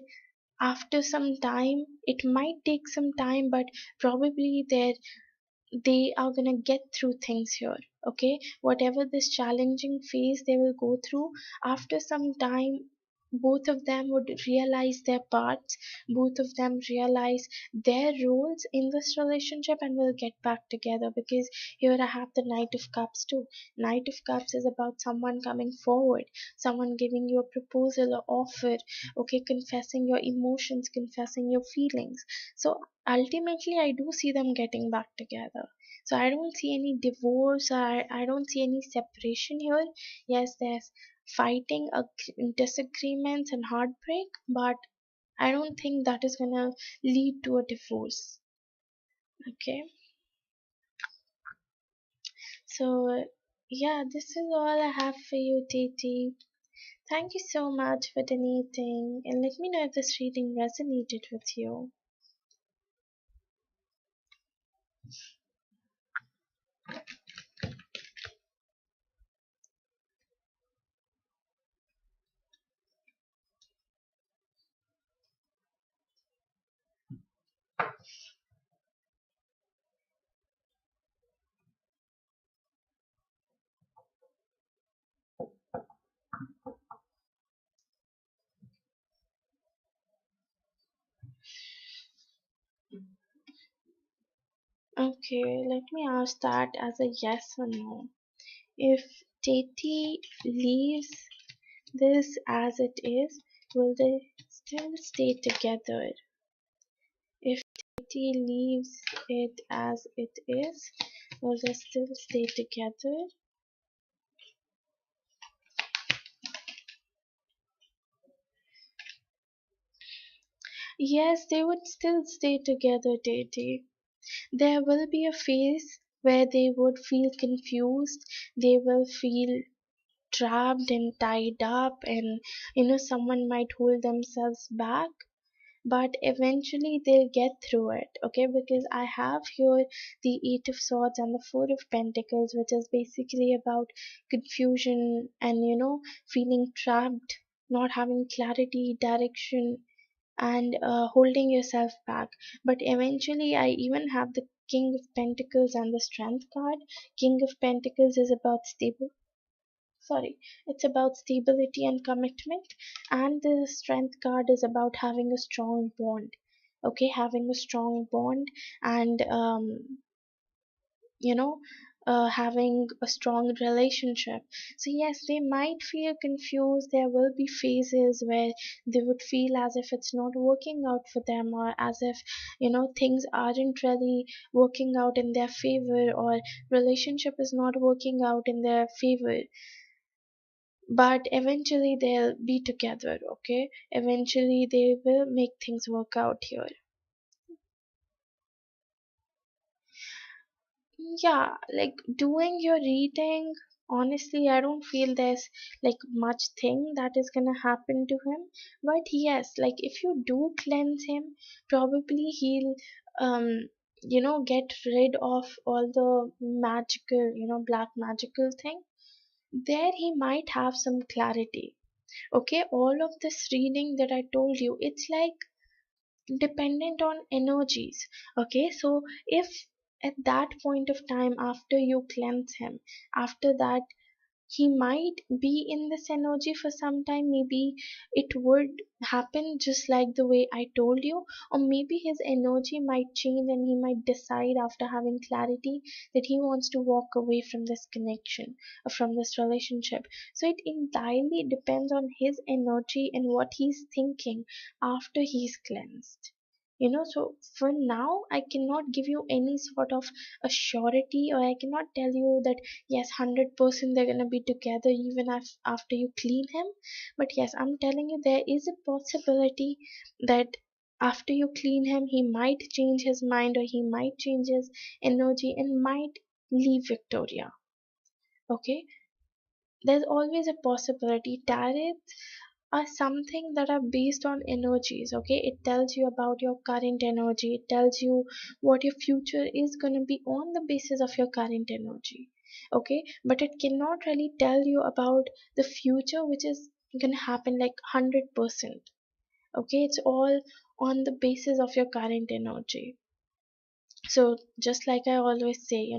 after some time, it might take some time, but probably their they are gonna get through things here. Okay, whatever this challenging phase they will go through, after some time both of them would realize their parts, both of them realize their roles in this relationship, and will get back together. Because here I have the Knight of Cups too. Knight of Cups is about someone coming forward, someone giving you a proposal or offer, okay, confessing your emotions, confessing your feelings. So ultimately I do see them getting back together. So I don't see any divorce, or I don't see any separation here. Yes, there's fighting, disagreements and heartbreak, but I don't think that is gonna lead to a divorce. Okay, so yeah, this is all I have for you, Titi. Thank you so much for donating, and let me know if this reading resonated with you. Okay, let me ask that as a yes or no. If Tati leaves this as it is, will they still stay together? If Tati leaves it as it is, will they still stay together? Yes, they would still stay together, Tati. There will be a phase where they would feel confused, they will feel trapped and tied up, and someone might hold themselves back, but eventually they'll get through it. Okay, because I have here the Eight of Swords and the Four of Pentacles, which is basically about confusion and feeling trapped, not having clarity, direction, and holding yourself back. But eventually I even have the King of Pentacles and the Strength card. King of Pentacles is about stable sorry it's about stability and commitment, and the Strength card is about having a strong bond. Okay, having a strong bond, and you know having a strong relationship. So yes, they might feel confused, there will be phases where they would feel as if it's not working out for them, or as if things aren't really working out in their favor, or relationship is not working out in their favor. But eventually they'll be together. Okay, eventually they will make things work out here. Yeah, like doing your reading, honestly I don't feel there's like much thing that is gonna happen to him. But yes, like if you do cleanse him, probably he'll get rid of all the magical, black magical thing. There he might have some clarity. Okay, all of this reading that I told you, it's like dependent on energies. Okay, so if at that point of time after you cleanse him, after that he might be in this energy for some time, maybe it would happen just like the way I told you, or maybe his energy might change and he might decide after having clarity that he wants to walk away from this connection or from this relationship. So it entirely depends on his energy and what he's thinking after he's cleansed. So for now I cannot give you any sort of a surety, or I cannot tell you that yes, 100% they're gonna be together even after you clean him. But yes, I'm telling you there is a possibility that after you clean him he might change his mind, or he might change his energy and might leave Victoria. Okay, there's always a possibility. Tarots are something that are based on energies. Okay, it tells you about your current energy, it tells you what your future is going to be on the basis of your current energy. Okay, but it cannot really tell you about the future which is going to happen like 100%. Okay, it's all on the basis of your current energy. So just like I always say,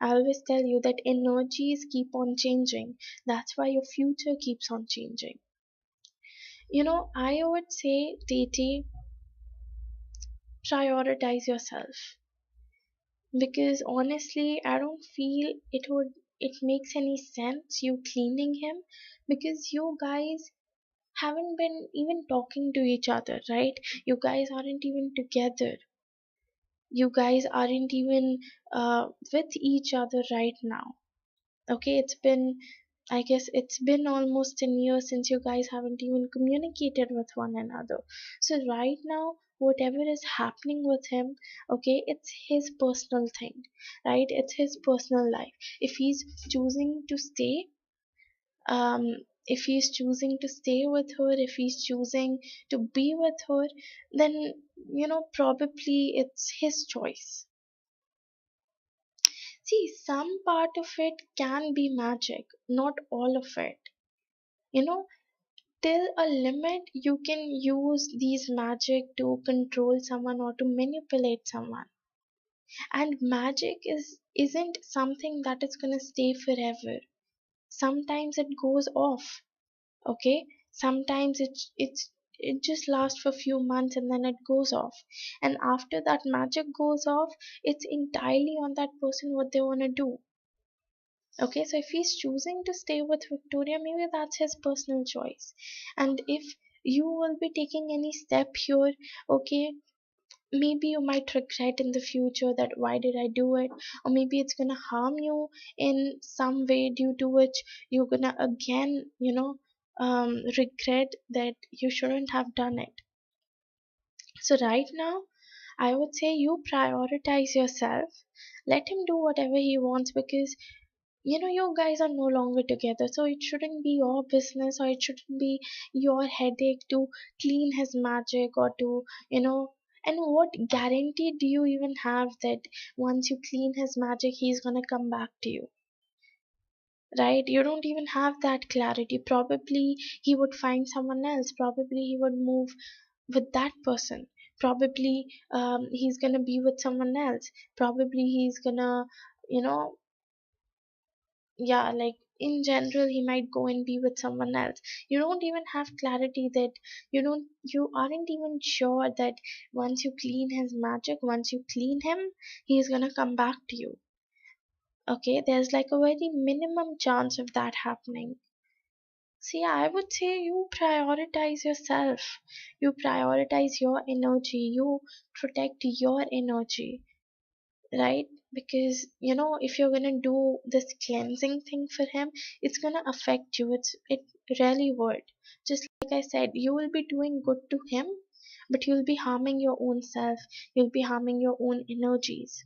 I always tell you that energies keep on changing. That's why your future keeps on changing. I would say, Titi, prioritize yourself, because honestly I don't feel it makes any sense you cleaning him, because you guys haven't been even talking to each other, right? You guys aren't even together. You guys aren't even with each other right now. Okay, I guess it's been almost 10 years since you guys haven't even communicated with one another. So right now, whatever is happening with him, okay, it's his personal thing, right? It's his personal life. If he's choosing to stay, um, if he's choosing to stay with her, if he's choosing to be with her, then, probably it's his choice. See, some part of it can be magic, not all of it. You know, till a limit, you can use these magic to control someone or to manipulate someone. And magic isn't something that is gonna stay forever. Sometimes it goes off, okay? Sometimes it just lasts for a few months and then it goes off. And after that magic goes off, it's entirely on that person what they wanna do. Okay, so if he's choosing to stay with Victoria, maybe that's his personal choice. And if you will be taking any step here, okay, maybe you might regret in the future that why did I do it, or maybe it's gonna harm you in some way, due to which you're gonna again, regret that you shouldn't have done it. So right now, I would say you prioritize yourself. Let him do whatever he wants, because you guys are no longer together, so it shouldn't be your business, or it shouldn't be your headache to clean his magic, or to you know and what guarantee do you even have that once you clean his magic he's gonna come back to you, right? You don't even have that clarity. Probably he would find someone else, probably he would move with that person, probably he's gonna be with someone else, probably he's gonna you know yeah, like in general he might go and be with someone else. You don't even have clarity that you aren't even sure that once you clean his magic, once you clean him, he's gonna come back to you. Okay, there's like a very minimum chance of that happening. See, I would say you prioritize yourself, you prioritize your energy, you protect your energy, right? Because if you're gonna do this cleansing thing for him, it's gonna affect you. It really would. Just like I said, you will be doing good to him, but you'll be harming your own self, you'll be harming your own energies.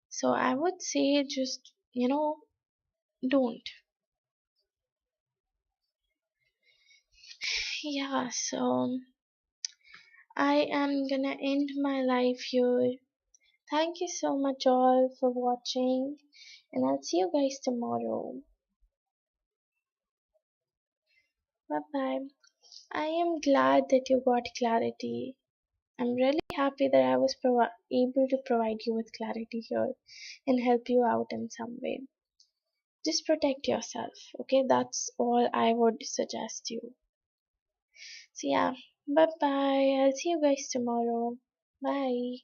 So I would say, just don't. Yeah, so I am gonna end my life here. Thank you so much all for watching, and I'll see you guys tomorrow. Bye bye. I am glad that you got clarity. I'm really happy that I was able to provide you with clarity here and help you out in some way. Just protect yourself, okay? That's all I would suggest you. So, yeah, bye bye. I'll see you guys tomorrow. Bye.